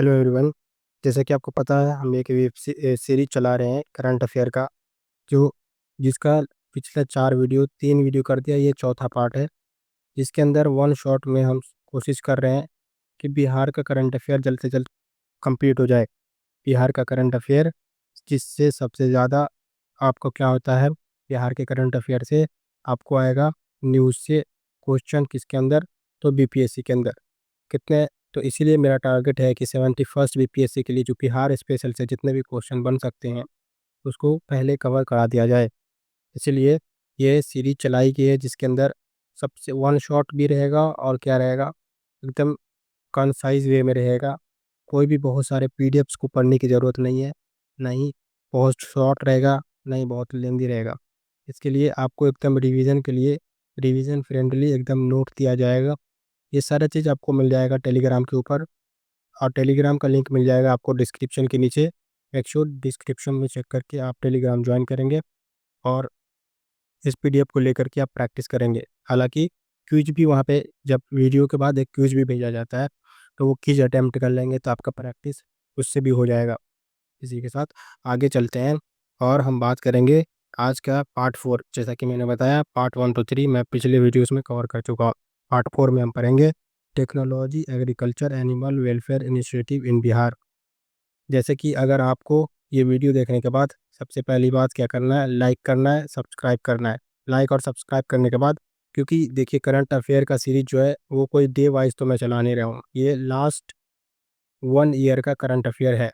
Hello everyone. जैसा कि आपको पता है हम एक सीरीज चला रहे हैं करंट अफेयर का, जो जिसका पिछला 4 वीडियो 3 वीडियो कर दिया, ये चौथा पार्ट है। जिसके अंदर वन शॉट में हम कोशिश कर रहे हैं कि बिहार का करंट अफेयर जल्द से जल्द कंप्लीट हो जाए। बिहार का करंट अफेयर जिससे सबसे ज़्यादा आपको क्या होता है, बिहार के करंट अफेयर से आपको आएगा न्यूज़ से क्वेश्चन किसके अंदर, तो बीपीएससी के अंदर कितने। तो इसीलिए मेरा टारगेट है कि 71st बीपीएससी के लिए जो बिहार स्पेशल से जितने भी क्वेश्चन बन सकते हैं उसको पहले कवर करा दिया जाए। इसीलिए ये सीरीज चलाई गई है, जिसके अंदर सबसे वन शॉट भी रहेगा और क्या रहेगा, एकदम कंसाइज वे में रहेगा। कोई भी बहुत सारे पीडीएफ्स को पढ़ने की ज़रूरत नहीं है, नहीं बहुत शॉर्ट रहेगा, नहीं बहुत लेंदी रहेगा। इसके लिए आपको एकदम रिवीजन के लिए रिवीजन फ्रेंडली एकदम नोट दिया जाएगा। ये सारा चीज़ आपको मिल जाएगा टेलीग्राम के ऊपर, और टेलीग्राम का लिंक मिल जाएगा आपको डिस्क्रिप्शन के नीचे। मेक श्योर डिस्क्रिप्शन में चेक करके आप टेलीग्राम ज्वाइन करेंगे और इस पीडीएफ को लेकर के आप प्रैक्टिस करेंगे। हालांकि क्विज भी वहाँ पे जब वीडियो के बाद एक क्विज भी भेजा जाता है, तो वो क्विज अटैम्प्ट कर लेंगे तो आपका प्रैक्टिस उससे भी हो जाएगा। इसी के साथ आगे चलते हैं और हम बात करेंगे आज का पार्ट 4। जैसा कि मैंने बताया पार्ट 1 to 3 मैं पिछले वीडियोस में कवर कर चुका हूँ। पार्ट 4 में हम पढ़ेंगे technology agriculture animal welfare initiative in Bihar. जैसे कि अगर आपको ये वीडियो देखने के बाद सबसे पहली बात क्या करना है, लाइक करना है, सब्सक्राइब करना है। लाइक और सब्सक्राइब करने के बाद, क्योंकि देखिए करंट अफेयर का सीरीज जो है वो कोई डे वाइज तो मैं चला नहीं रहा हूँ, ये लास्ट 1 ईयर का करंट अफेयर है।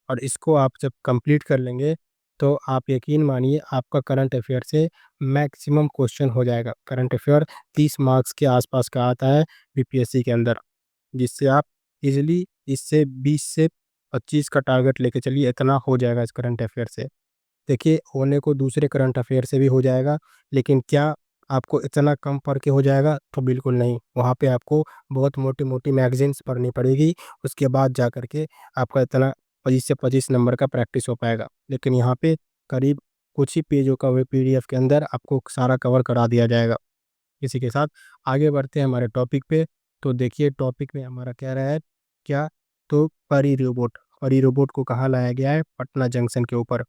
और इसको आप जब कंप्लीट कर लेंगे तो आप यकीन मानिए आपका करंट अफेयर से मैक्सिमम क्वेश्चन हो जाएगा। करंट अफेयर 30 मार्क्स के आसपास का आता है बीपीएससी के अंदर, जिससे आप इजीली इससे 20 से 25 का टारगेट लेके चलिए, इतना हो जाएगा इस करंट अफेयर से। देखिए होने को दूसरे करंट अफेयर से भी हो जाएगा, लेकिन क्या आपको इतना कम पढ़ के हो जाएगा, तो बिल्कुल नहीं। वहाँ पे आपको बहुत मोटी मोटी मैगजीन्स पढ़नी पड़ेगी, उसके बाद जा कर के आपका इतना 25 से 25 नंबर का प्रैक्टिस हो पाएगा। लेकिन यहाँ पे करीब कुछ ही पेजों का वे पीडीएफ के अंदर आपको सारा कवर करा दिया जाएगा। इसी के साथ आगे बढ़ते हैं हमारे टॉपिक पे। तो देखिए टॉपिक में हमारा क्या रहा है, क्या, तो परी रोबोट को कहाँ लाया गया है, पटना जंक्शन के ऊपर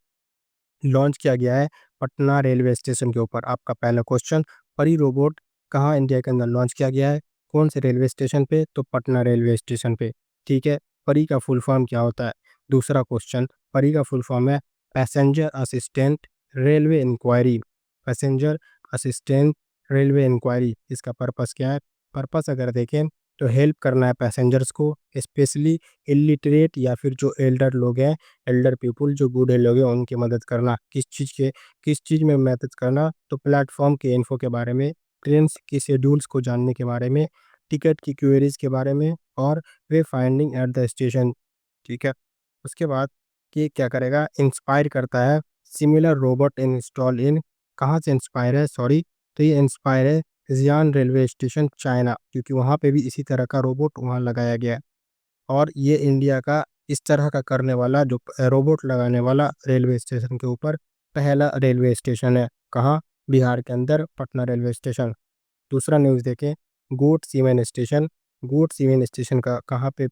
लॉन्च किया गया है, पटना रेलवे स्टेशन के ऊपर। आपका पहला क्वेश्चन, परी रोबोट कहाँ इंडिया के अंदर लॉन्च किया गया है, कौन से रेलवे स्टेशन पे, तो पटना रेलवे स्टेशन पे। ठीक है, परी का फुल फॉर्म क्या होता है। दूसरा क्वेश्चन, परी का फुल फॉर्म है passenger assistant railway enquiry. Passenger assistant railway enquiry, इसका पर्पस क्या है। पर्पस अगर देखें तो हेल्प करना है पैसेंजर्स को, स्पेशली इलिटरेट या फिर जो एल्डर लोग हैं, एल्डर पीपुल जो बूढ़े लोग हैं उनकी मदद करना। किस चीज़ में मदद करना, तो प्लेटफॉर्म के इन्फो के बारे में, ट्रेन की शेड्यूल्स को जानने के बारे में, टिकट की क्वेरीज के बारे में, और वे फाइंडिंग एट द स्टेशन। ठीक है, उसके बाद कि क्या करेगा, इंस्पायर करता है सिमिलर रोबोट इंस्टॉल इन, कहाँ से इंस्पायर है, सॉरी, तो ये इंस्पायर है जियान रेलवे स्टेशन चाइना, क्योंकि वहाँ पे भी इसी तरह का रोबोट वहाँ लगाया गया है। और ये इंडिया का इस तरह का करने वाला, जो रोबोट लगाने वाला रेलवे स्टेशन के ऊपर पहला रेलवे स्टेशन है। कहाँ, बिहार के अंदर पटना रेलवे स्टेशन। दूसरा न्यूज़ देखें, गोट सीमेंट स्टेशन। गोट सीमेंट स्टेशन का कहाँ पे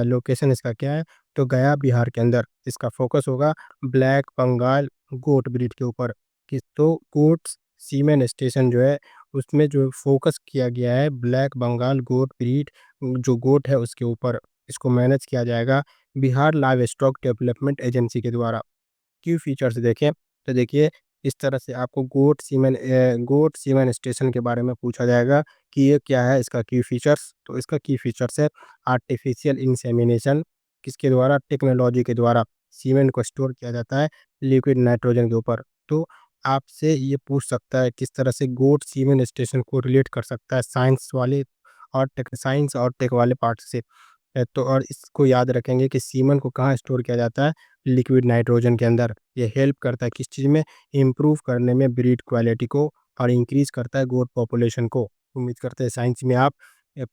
लोकेशन इसका क्या है, तो गया बिहार के अंदर। इसका फोकस होगा ब्लैक बंगाल गोट ब्रीड के ऊपर। कि तो गोट सीमेंट स्टेशन जो है उसमें जो फोकस किया गया है ब्लैक बंगाल गोट ब्रीड, जो गोट है उसके ऊपर। इसको मैनेज किया जाएगा Bihar live stock development agency के द्वारा। क्यू फीचर्स देखें तो देखिए इस तरह से आपको गोट सीमेंट स्टेशन के बारे में पूछा जाएगा कि ये क्या है, इसका की फीचर्स। तो इसका की फीचर्स है आर्टिफिशियल इंसेमिनेशन, किसके द्वारा, टेक्नोलॉजी के द्वारा सीमेंट को स्टोर किया जाता है लिक्विड नाइट्रोजन के ऊपर। तो आपसे ये पूछ सकता है किस तरह से गोट सीमेंट स्टेशन को रिलेट कर सकता है साइंस और टेक वाले पार्ट से। तो और इसको याद रखेंगे कि सीमेंट को कहाँ स्टोर किया जाता है, लिक्विड नाइट्रोजन के अंदर। ये हेल्प करता है किस चीज़ में, इम्प्रूव करने में ब्रीड क्वालिटी को, और इंक्रीज करता है गोट पॉपुलेशन को। उम्मीद करते हैं साइंस में आप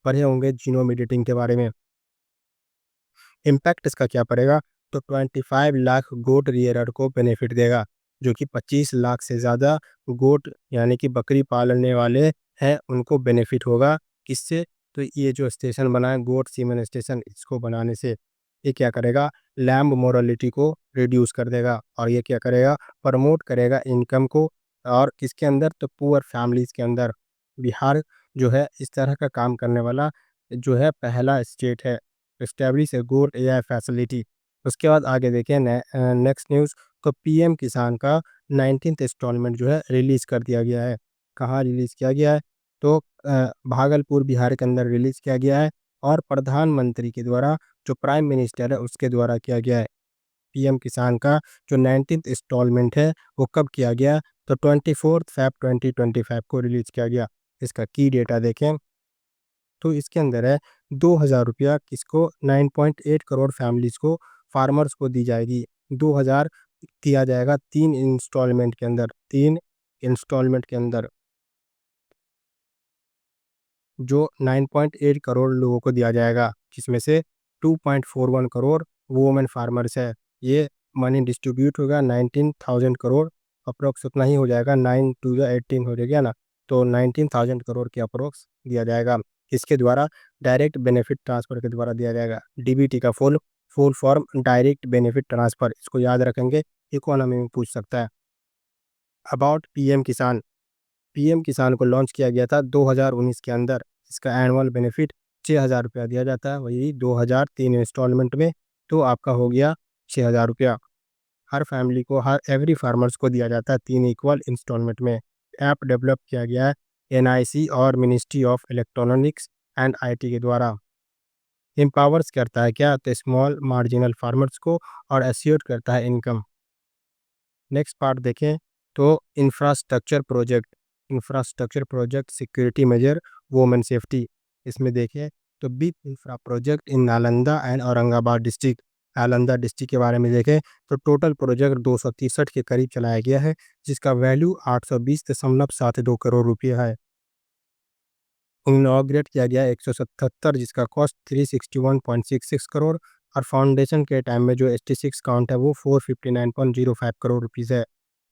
पढ़े होंगे जीनोम एडिटिंग के बारे में। इम्पैक्ट इसका क्या पड़ेगा, तो 25 लाख गोट रियरर को बेनिफिट देगा, जो कि 25 लाख से ज़्यादा गोट यानी कि बकरी पालने वाले हैं उनको बेनिफिट होगा। किससे, तो ये जो स्टेशन बना है गोट सीमेंट स्टेशन, इसको बनाने से। ये क्या करेगा, लैम्ब मोरालिटी को रिड्यूस कर देगा और ये क्या करेगा, प्रमोट करेगा इनकम को। और किसके अंदर, तो पुअर फैमिलीज़ के अंदर। बिहार जो है इस तरह का काम करने वाला जो है पहला स्टेट है। एस्टैब्लिश ए गोल एआई फैसिलिटी। उसके बाद आगे देखें नेक्स्ट न्यूज़, तो पीएम किसान का 19th इंस्टॉलमेंट जो है रिलीज़ कर दिया गया है। कहाँ रिलीज़ किया गया है, तो भागलपुर बिहार के अंदर रिलीज़ किया गया है और प्रधानमंत्री के द्वारा, जो प्राइम मिनिस्टर है उसके द्वारा किया गया है। पीएम किसान का जो 19th इंस्टॉलमेंट है वो कब किया गया, तो 24 फ़रवरी 2025 को रिलीज़ किया गया। इसका की डेटा देखें तो इसके अंदर है 2000 रुपया किसको, 9.8 करोड़ फैमिलीज़ को, फार्मर्स को दी जाएगी। 2000 दिया जाएगा 3 इंस्टॉलमेंट के अंदर, 3 इंस्टॉलमेंट के अंदर, जो 9.8 करोड़ लोगों को दिया जाएगा, जिसमें से 2.41 करोड़ वुमेन फार्मर्स है। ये मनी डिस्ट्रीब्यूट होगा 19,000 करोड़, अप्रॉक्स उतना ही हो जाएगा, 9 टू द 18 हो जाएगा ना, तो 19,000 करोड़ के अप्रॉक्स दिया जाएगा। इसके द्वारा डायरेक्ट बेनिफिट ट्रांसफ़र के द्वारा दिया जाएगा। डीबीटी का full full form direct benefit transfer, इसको याद रखेंगे, इकोनॉमी में पूछ सकता है। अबाउट पीएम किसान, पीएम किसान को लॉन्च किया गया था 2019 के अंदर। इसका एनुअल बेनिफिट 6,000 रुपया दिया जाता है, वही 2000 3 इंस्टॉलमेंट में, तो आपका हो गया 6,000 रुपया। हर फैमिली को, हर एवरी फार्मर्स को दिया जाता है 3 इक्वल इंस्टॉलमेंट में। ऐप डेवलप किया गया है एनआईसी और ministry of electronics and IT के द्वारा। एम्पावर्स करता है क्या, तो स्मॉल मार्जिनल फार्मर्स को और एश्योर करता है इनकम। नेक्स्ट पार्ट देखें तो infrastructure project security measure women safety. इसमें देखें तो big infra project in Nalanda and Aurangabad district. Nalanda district के बारे में देखें तो टोटल प्रोजेक्ट 263 के करीब चलाया गया है, जिसका वैल्यू 820.72 करोड़ रुपया है। इनॉग्रेट किया गया 177, जिसका कॉस्ट 361.66 करोड़, और फाउंडेशन के टाइम में जो 86 काउंट है वो 459.05 करोड़ रुपीज़ है।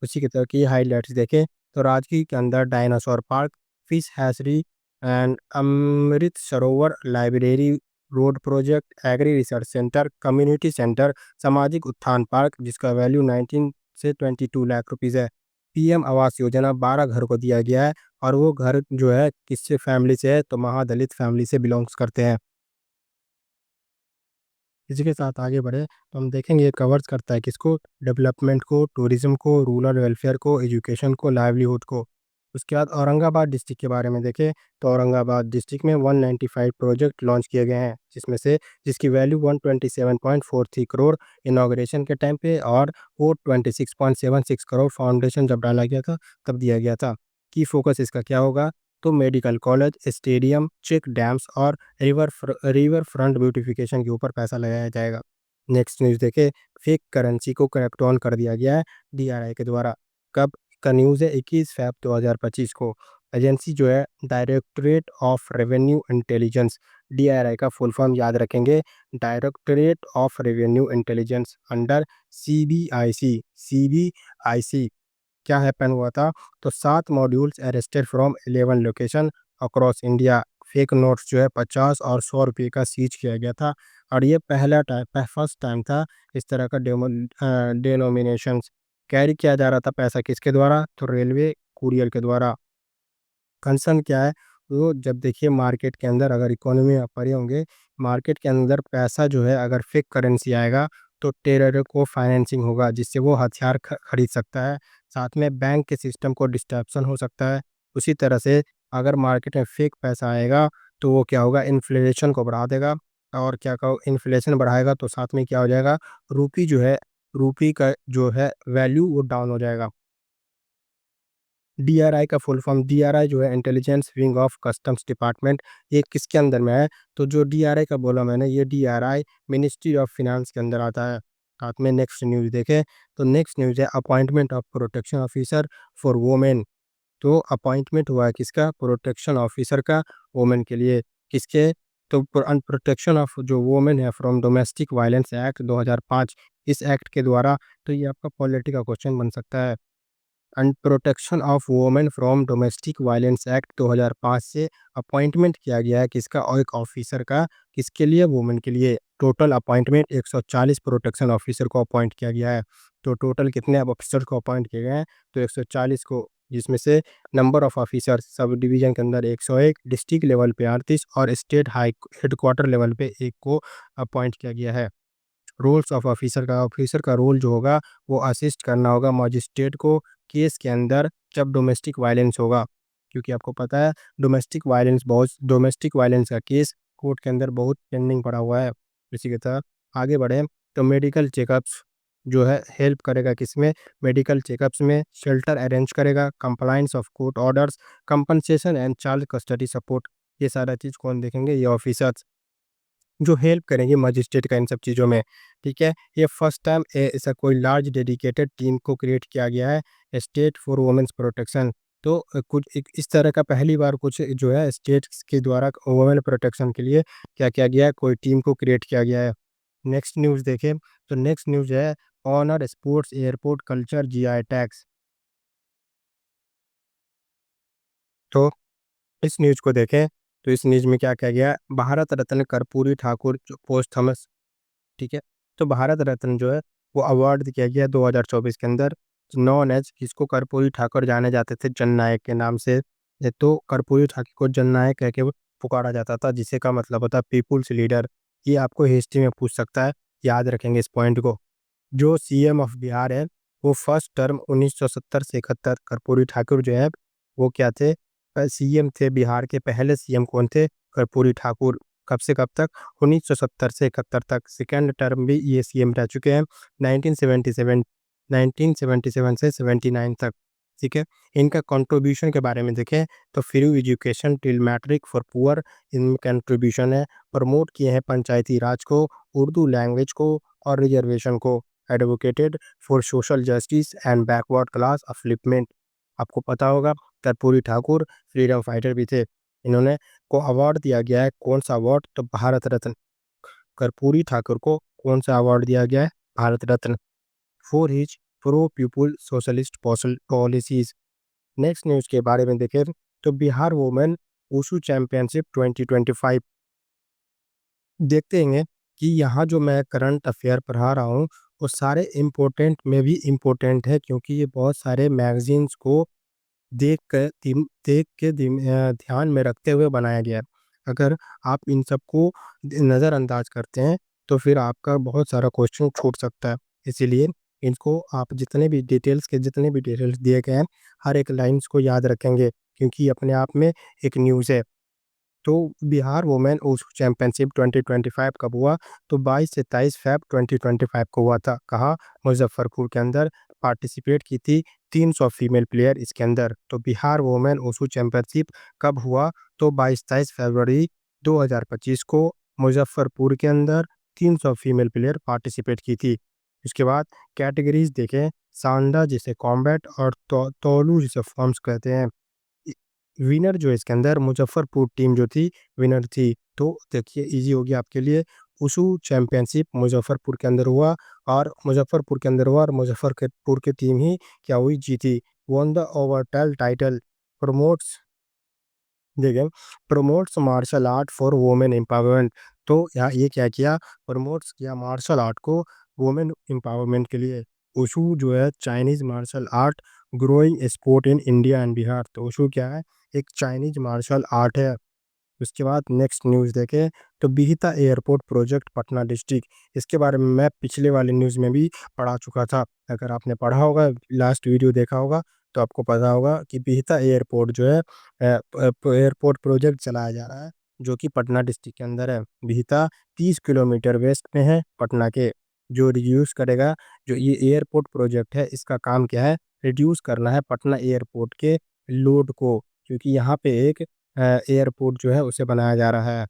उसी की तरह की हाईलाइट्स देखें तो राजगीर के अंदर dinosaur park, fish hatchery and Amrit Sarovar library, road project, agri research centre, community centre, सामाजिक उत्थान पार्क, जिसका वैल्यू 19 से 22 लाख रुपीज़ है। पीएम आवास योजना 12 घर को दिया गया है और वो घर जो है किससे फैमिली से है, तो महादलित फैमिली से बिलोंग्स करते हैं। इसी के साथ आगे बढ़े तो हम देखेंगे ये कवर्स करता है किसको, डेवलपमेंट को, टूरिज्म को, रूरल वेलफेयर को, एजुकेशन को, लाइवलीहुड को। उसके बाद औरंगाबाद डिस्ट्रिक्ट के बारे में देखें तो औरंगाबाद डिस्ट्रिक्ट में 195 प्रोजेक्ट लॉन्च किए गए हैं, जिसमें से जिसकी वैल्यू 127.43 करोड़ इनॉग्रेशन के टाइम पे और 426.76 करोड़ फाउंडेशन जब डाला गया था तब दिया गया था। की फोकस इसका क्या होगा, तो medical college, stadium, check dams और रिवर फ्रंट ब्यूटिफिकेशन के ऊपर पैसा लगाया जाएगा। नेक्स्ट न्यूज़ देखें, फेक करेंसी को क्रैक डाउन कर दिया गया है डीआरआई के द्वारा। कब का न्यूज़ है, 21 फ़रवरी 2025 को। एजेंसी जो है directorate of revenue intelligence, DRI का फुल फॉर्म याद रखेंगे, directorate of revenue intelligence under CBIC. CBIC क्या हैपन हुआ था, तो 7 modules arrested from 11 location across India. Fake notes जो है 50 और 100 रुपये का सीज किया गया था और ये फर्स्ट टाइम था इस तरह का डेनोमिनेशंस कैरी किया जा रहा था। पैसा किसके द्वारा, तो रेलवे कुरियर के द्वारा। कंसर्न क्या है, तो जब देखिए मार्केट के अंदर अगर इकोनॉमी आप पढ़े होंगे, मार्केट के अंदर पैसा जो है अगर फेक करेंसी आएगा तो टेरर को फाइनेंसिंग होगा, जिससे वो हथियार खरीद सकता है। साथ में बैंक के सिस्टम को डिस्टर्बन हो सकता है। उसी तरह से अगर मार्केट में फेक पैसा आएगा तो वो क्या होगा, इन्फ्लेशन को बढ़ा देगा। और क्या कहो, इन्फ्लेशन बढ़ाएगा तो साथ में क्या हो जाएगा, रूपी जो है, रूपी का जो है वैल्यू वो डाउन हो जाएगा। डीआरआई का फुल फॉर्म, डीआरआई जो है intelligence wing of customs department, ये किसके अंदर में है, तो जो डीआरआई का बोला मैंने, ये डीआरआई मिनिस्ट्री ऑफ फिनांस के अंदर आता है। साथ में नेक्स्ट न्यूज़ देखें तो नेक्स्ट न्यूज़ है appointment of protection officer for women. तो अपॉइंटमेंट हुआ है किसका, प्रोटेक्शन ऑफिसर का वुमेन के लिए। किसके, तो प्रोटेक्शन ऑफ जो वुमेन है फ्रॉम डोमेस्टिक वायलेंस एक्ट 2005, इस एक्ट के द्वारा। तो ये आपका पॉलिटी का क्वेश्चन बन सकता है। And protection of women from domestic violence act 2005 से अपॉइंटमेंट किया गया है किसका, और एक ऑफिसर का, किसके लिए, वुमेन के लिए। टोटल अपॉइंटमेंट 140 प्रोटेक्शन ऑफिसर को अपॉइंट किया गया है। तो टोटल कितने ऑफिसर को अपॉइंट किए गए हैं, तो 140 को, जिसमें से number of officer sub division के अंदर 101, डिस्ट्रिक्ट लेवल पे 38 और स्टेट हाई हेडक्वार्टर लेवल पे 1 को अपॉइंट किया गया है। रोल्स ऑफ ऑफिसर का रोल जो होगा वो असिस्ट करना होगा मजिस्ट्रेट को केस के अंदर जब डोमेस्टिक वायलेंस होगा, क्योंकि आपको पता है डोमेस्टिक वायलेंस का केस कोर्ट के अंदर बहुत पेंडिंग पड़ा हुआ है। इसी के तहत आगे बढ़े तो मेडिकल चेकअप्स जो है हेल्प करेगा किसमें, मेडिकल चेकअप्स में, शेल्टर अरेंज करेगा, compliance of court orders, compensation and child custody support, ये सारा चीज़ कौन देखेंगे, ये ऑफिसर्स जो हेल्प करेंगे मजिस्ट्रेट का इन सब चीज़ों में। ठीक है, ये फर्स्ट टाइम ऐसा कोई लार्ज डेडिकेटेड टीम को क्रिएट किया गया है, स्टेट फॉर वुमेन्स प्रोटेक्शन। तो कुछ एक इस तरह का पहली बार कुछ जो है स्टेट्स के द्वारा वुमेन प्रोटेक्शन के लिए क्या किया गया है, कोई टीम को क्रिएट किया गया है। नेक्स्ट न्यूज़ देखें तो नेक्स्ट न्यूज़ है honour sports airport culture GI tags. तो इस न्यूज़ को देखें तो इस न्यूज़ में क्या किया गया है, भारत रत्न कर्पूरी ठाकुर जो पोस्टमस, ठीक है। तो भारत रत्न जो है वो अवार्ड किया गया 2024 के अंदर, नॉन एज जिसको कर्पूरी ठाकुर जाने जाते थे जननायक के नाम से। तो कर्पूरी ठाकुर को जननायक कह के पुकारा जाता था, जिसे का मतलब होता है पीपुल्स लीडर। ये आपको हिस्ट्री में पूछ सकता है, याद रखेंगे इस पॉइंट को। जो सीएम ऑफ बिहार है वो फर्स्ट टर्म 1970 से 71, कर्पूरी ठाकुर जो है वो क्या थे, सीएम थे। बिहार के पहले सीएम कौन थे, कर्पूरी ठाकुर। कब से कब तक, 1970 से 71 तक। सेकेंड टर्म भी ये सीएम रह चुके हैं 1977 1977 से 79 तक। ठीक है, इनका कंट्रीब्यूशन के बारे में देखें तो free education till matric for poor, इनमें कंट्रीब्यूशन है। प्रमोट किए हैं पंचायती राज को, उर्दू लैंग्वेज को और रिजर्वेशन को। Advocated for social justice and backward class upliftment. आपको पता होगा कर्पूरी ठाकुर फ्रीडम फाइटर भी थे। इन्होंने को अवार्ड दिया गया है, कौन सा अवार्ड, तो भारत रत्न। कर्पूरी ठाकुर को कौन सा अवार्ड दिया गया है, Bharat Ratna, for his pro people socialist policies. Next news के बारे में देखें तो बिहार वुमेन वुशु चैंपियनशिप 2025 देखते हैं कि यहाँ जो मैं करंट अफेयर पढ़ा रहा हूँ वो सारे इम्पोर्टेंट में भी इम्पोर्टेंट है, क्योंकि ये बहुत सारे मैगजीन्स को ध्यान में रखते हुए बनाया गया है। अगर आप इन सबको नज़रअंदाज करते हैं तो फिर आपका बहुत सारा क्वेश्चन छूट सकता है। इसीलिए इनको आप जितने भी डिटेल्स दिए गए हैं हर एक लाइन्स को याद रखेंगे, क्योंकि अपने आप में एक न्यूज़ है। तो बिहार वुमेन वुशु चैंपियनशिप 2025 कब हुआ, तो 22 से 23 फ़रवरी 2025 को हुआ था। कहाँ, मुजफ्फरपुर के अंदर। पार्टिसिपेट की थी 300 फीमेल प्लेयर इसके अंदर। तो बिहार वुमेन वुशु चैंपियनशिप कब हुआ, तो 22-23 फरवरी 2025 को मुजफ्फरपुर के अंदर 300 फीमेल प्लेयर पार्टिसिपेट की थी। उसके बाद कैटेगरीज देखें, सांडा जिसे कॉम्बैट और तोलू जिसे फॉर्म्स कहते हैं। विनर जो है इसके अंदर मुजफ्फरपुर टीम जो थी विनर थी। तो देखिए इजी हो गया आपके लिए, वुशु चैंपियनशिप मुजफ्फरपुर के अंदर हुआ और मुजफ्फरपुर की टीम ही क्या हुई, जीती। Won the overall title, promotes देखिए promotes martial art for women empowerment. तो यहाँ ये क्या किया, प्रमोट्स किया मार्शल आर्ट को वुमेन एम्पावरमेंट के लिए। वुशु जो है Chinese martial art growing sport in India and Bihar. तो वुशु क्या है, एक चाइनीज मार्शल आर्ट है। उसके बाद नेक्स्ट न्यूज़ देखें तो बिहिता एयरपोर्ट प्रोजेक्ट पटना डिस्ट्रिक्ट, इसके बारे में मैं पिछले वाले न्यूज़ में भी पढ़ा चुका था। अगर आपने पढ़ा होगा, लास्ट वीडियो देखा होगा, तो आपको पता होगा कि बिहिता एयरपोर्ट जो है एयरपोर्ट प्रोजेक्ट चलाया जा रहा है, जो कि पटना डिस्ट्रिक्ट के अंदर है। बिहिता 30 किलोमीटर वेस्ट में है पटना के, जो रिड्यूस करेगा। जो ये एयरपोर्ट प्रोजेक्ट है इसका काम क्या है, रिड्यूस करना है पटना एयरपोर्ट के लोड को, क्योंकि यहाँ पे एक एयरपोर्ट जो है उसे बनाया जा रहा है।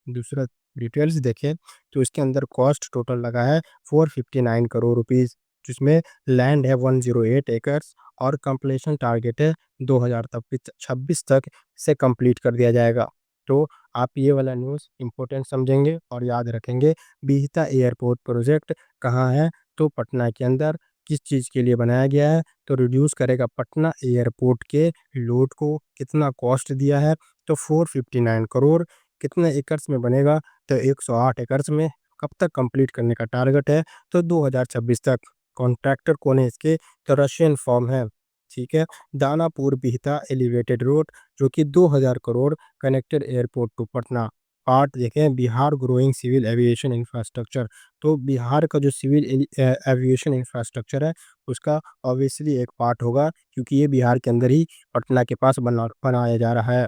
दूसरा डिटेल्स देखें तो इसके अंदर कॉस्ट टोटल लगा है 459 करोड़ रुपीस, जिसमें लैंड है 108 एकर्स और कंप्लीशन टारगेट है 2026 तक से कंप्लीट कर दिया जाएगा। तो आप ये वाला न्यूज़ इंपॉर्टेंट समझेंगे और याद रखेंगे। बिहता एयरपोर्ट प्रोजेक्ट कहाँ है, तो पटना के अंदर किस चीज़ के लिए बनाया गया है, तो रिड्यूस करेगा पटना एयरपोर्ट के लोड को। कितना कॉस्ट दिया है, तो 459 करोड़। कितने एकड़्स में बनेगा, तो 108 एकड़्स में। कब तक कंप्लीट करने का टारगेट है, तो 2026 तक। कॉन्ट्रैक्टर कौन है इसके, तो रशियन फर्म है। ठीक है। दानापुर बिहता एलिवेटेड रोड, जो कि 2000 crore, connected airport to Patna. Part देखें, Bihar growing civil aviation infrastructure. तो बिहार का जो सिविल एविएशन इंफ्रास्ट्रक्चर है, उसका ऑब्वियसली एक पार्ट होगा, क्योंकि ये बिहार के अंदर ही पटना के पास बनाया जा रहा है।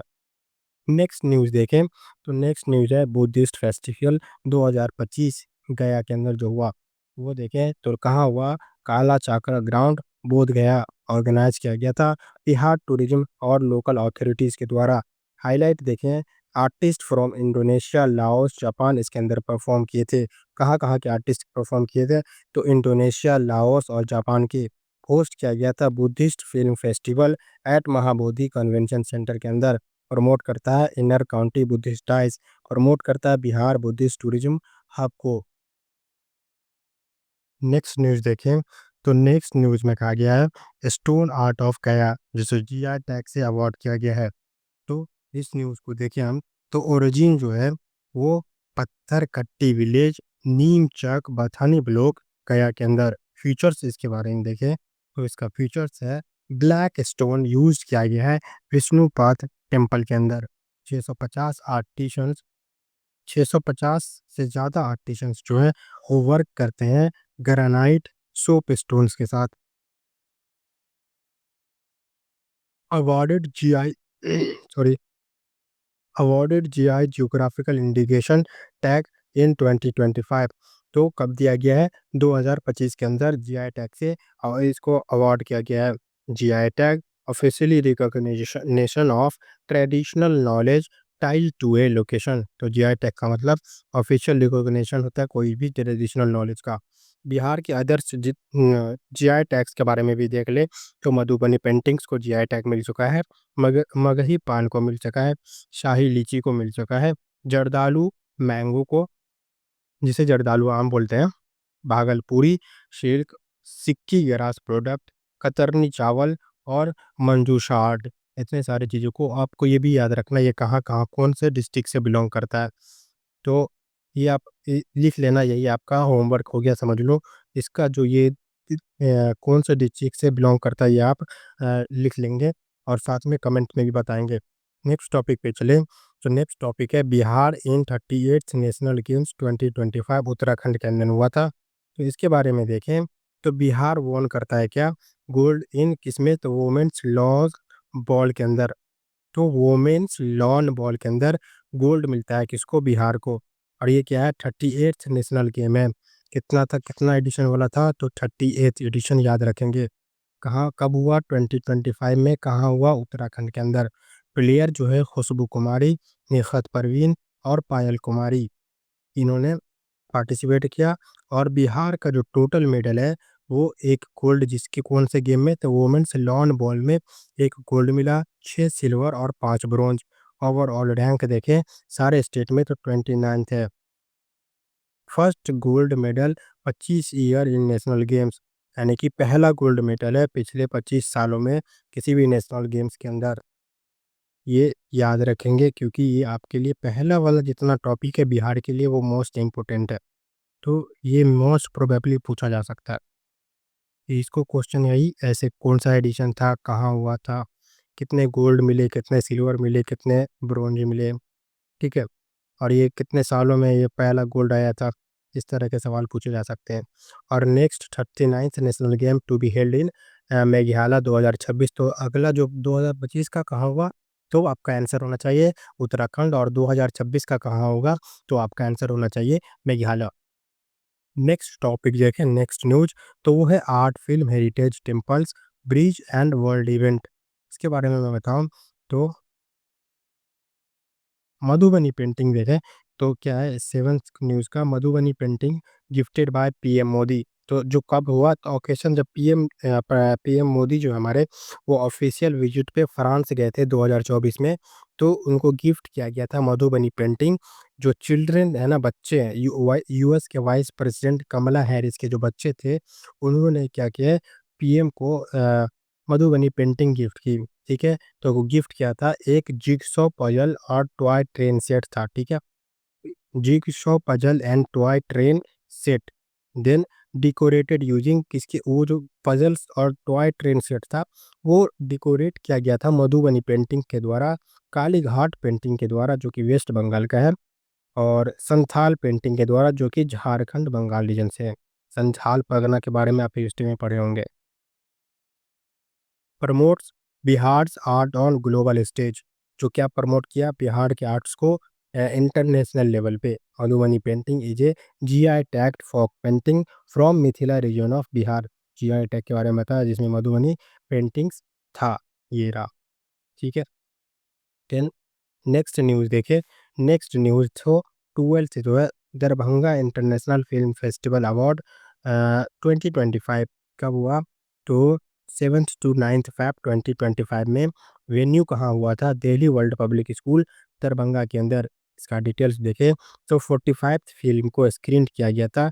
नेक्स्ट न्यूज़ देखें, तो नेक्स्ट न्यूज़ है बुद्धिस्ट फेस्टिवल 2025 गया के अंदर जो हुआ, वो देखें तो कहाँ हुआ, काला चाकरा ग्राउंड, बोध गया ऑर्गेनाइज किया गया था बिहार टूरिज्म और लोकल अथॉरिटीज़ के द्वारा। हाईलाइट देखें, artist from Indonesia, Laos, Japan इसके अंदर परफॉर्म किए थे। कहाँ कहाँ के आर्टिस्ट परफॉर्म किए थे, तो इंडोनेशिया, लाओस और जापान के। होस्ट किया गया था Buddhist film festival at Mahabodhi convention centre के अंदर। प्रमोट करता है inner county Buddhist ties, promote करता है बिहार बुद्धिस्ट टूरिज्म हब को। नेक्स्ट न्यूज़ देखें, तो नेक्स्ट न्यूज़ में कहा गया है स्टोन आर्ट ऑफ गया, जिसे जीआई टैग से अवार्ड किया गया है। तो इस न्यूज़ को देखें हम, तो ओरिजिन जो है वो पत्थर कट्टी विलेज, नीम चक, बथानी ब्लॉक, गया के अंदर। फीचर्स इसके बारे में देखें, तो इसका फीचर्स है ब्लैक स्टोन यूज किया गया है विष्णुपाद टेम्पल के अंदर। 650 आर्टिशंस, 650 से ज़्यादा आर्टिशंस जो है वो वर्क करते हैं ग्रेनाइट सोप स्टोन्स के साथ। Awarded GI sorry awarded GI geographical indication tag in 2025। तो कब दिया गया है, 2025 के अंदर जीआई टैग से और इसको अवार्ड किया गया है। GI tag officially recognition of traditional knowledge tied to a location. तो जीआई टैग का मतलब ऑफिशियल रिकॉग्निशन होता है कोई भी ट्रेडिशनल नॉलेज का। बिहार के आदर्श जीआई टैग्स के बारे में भी देख ले, तो मधुबनी पेंटिंग्स को जीआई टैग मिल चुका है, मगही पान को मिल चुका है, शाही लीची को मिल चुका है, जर्दालू मैंगो को, जिसे जर्दालू आम बोलते हैं, भागलपुरी सिल्क, सिक्की ग्रास प्रोडक्ट, कतरनी चावल और मंजूषाड। इतने सारी चीज़ों को आपको ये भी याद रखना, ये कहाँ कहाँ कौन से डिस्ट्रिक्ट से बिलोंग करता है। तो ये आप लिख लेना, यही आपका होमवर्क हो गया समझ लो। इसका जो ये कौन से डिस्ट्रिक्ट से बिलोंग करता है ये आप लिख लेंगे और साथ में कमेंट में भी बताएंगे। नेक्स्ट टॉपिक पे चले, तो नेक्स्ट टॉपिक है बिहार इन 38 नेशनल गेम्स 2025 उत्तराखंड के अंदर हुआ था। तो इसके बारे में देखें, तो बिहार वॉन करता है क्या, गोल्ड इन किसमें, तो वोमेंस लॉन बॉल के अंदर। तो वोमेन्स लॉन बॉल के अंदर गोल्ड मिलता है किसको, बिहार को। और ये क्या है, 38 नेशनल गेम है। कितना था, कितना एडिशन वाला था, तो 38 एडिशन याद रखेंगे। कहाँ कब हुआ, 2025 में। कहाँ हुआ, उत्तराखंड के अंदर। प्लेयर जो है खुशबू कुमारी, निखत परवीन और पायल कुमारी, इन्होंने पार्टिसिपेट किया। और बिहार का जो टोटल मेडल है वो एक गोल्ड, जिसके कौन से गेम में, तो वोमेन्स लॉन बॉल में एक गोल्ड मिला, 6 सिल्वर और 5 ब्रॉन्ज। ओवरऑल रैंक देखें सारे स्टेट में, तो 29th है। First gold medal 25 year in national games, यानी कि पहला गोल्ड मेडल है पिछले 25 सालों में किसी भी नेशनल गेम्स के अंदर। ये याद रखेंगे, क्योंकि ये आपके लिए पहला वाला जितना टॉपिक है बिहार के लिए वो मोस्ट इम्पोर्टेंट है। तो ये मोस्ट प्रोबेबली पूछा जा सकता है। इसको क्वेश्चन यही ऐसे कौन सा एडिशन था, कहाँ हुआ था, कितने गोल्ड मिले, कितने सिल्वर मिले, कितने ब्रोंज मिले, ठीक है। और ये कितने सालों में ये पहला गोल्ड आया था, इस तरह के सवाल पूछे जा सकते हैं। और next 39th national game to be held in Meghalaya 2026। तो अगला जो 2025 का कहाँ हुआ, तो आपका आंसर होना चाहिए उत्तराखंड। और 2026 का कहाँ होगा, तो आपका आंसर होना चाहिए मेघालय। नेक्स्ट टॉपिक देखें, नेक्स्ट न्यूज, तो वो है art film heritage temples bridge and world event. इसके बारे में मैं बताऊं, तो मधुबनी पेंटिंग देखें, तो क्या है 7th न्यूज़ का Madhubani painting gifted by PM Modi. तो जो कब हुआ तो ओकेशन जब पीएम मोदी जो हमारे वो ऑफिशियल विजिट पे फ्रांस गए थे 2024 में, तो उनको गिफ्ट किया गया था मधुबनी पेंटिंग। जो चिल्ड्रन है ना, बच्चे हैं, यूएस के वाइस प्रेसिडेंट कमला हैरिस के जो बच्चे थे, उन्होंने क्या किया है, पीएम को मधुबनी पेंटिंग गिफ्ट की। ठीक है, तो वो गिफ्ट क्या था, एक जिगसॉ पजल और टॉय ट्रेन सेट था। ठीक है, jigsaw puzzle and toy train set, then decorated using किसके, वो जो पजल्स और टॉय ट्रेन सेट था वो डेकोरेट किया गया था मधुबनी पेंटिंग के द्वारा, काली घाट पेंटिंग के द्वारा जो कि वेस्ट बंगाल का है, और संथाल पेंटिंग के द्वारा जो कि झारखंड बंगाल रीजन से है। संथाल परगना के बारे में आप हिस्ट्री में पढ़े होंगे। Promotes Bihar's art on global stage, जो क्या प्रमोट किया बिहार के आर्ट्स को इंटरनेशनल लेवल पे। Madhubani painting is a GI tagged folk painting from Mithila region of Bihar. GI tag के बारे में बताया जिसमें मधुबनी पेंटिंग्स था, ये रहा। ठीक है, देन नेक्स्ट न्यूज़ देखे। नेक्स्ट न्यूज़ तो 12th जो है Darbhanga international film festival award 2025 कब हुआ, तो 7th to 9th Feb 2025 में। वेन्यू कहाँ हुआ था, Delhi world public school Darbhanga के अंदर। इसका डिटेल्स देखें तो 45th फिल्म को स्क्रीन किया गया था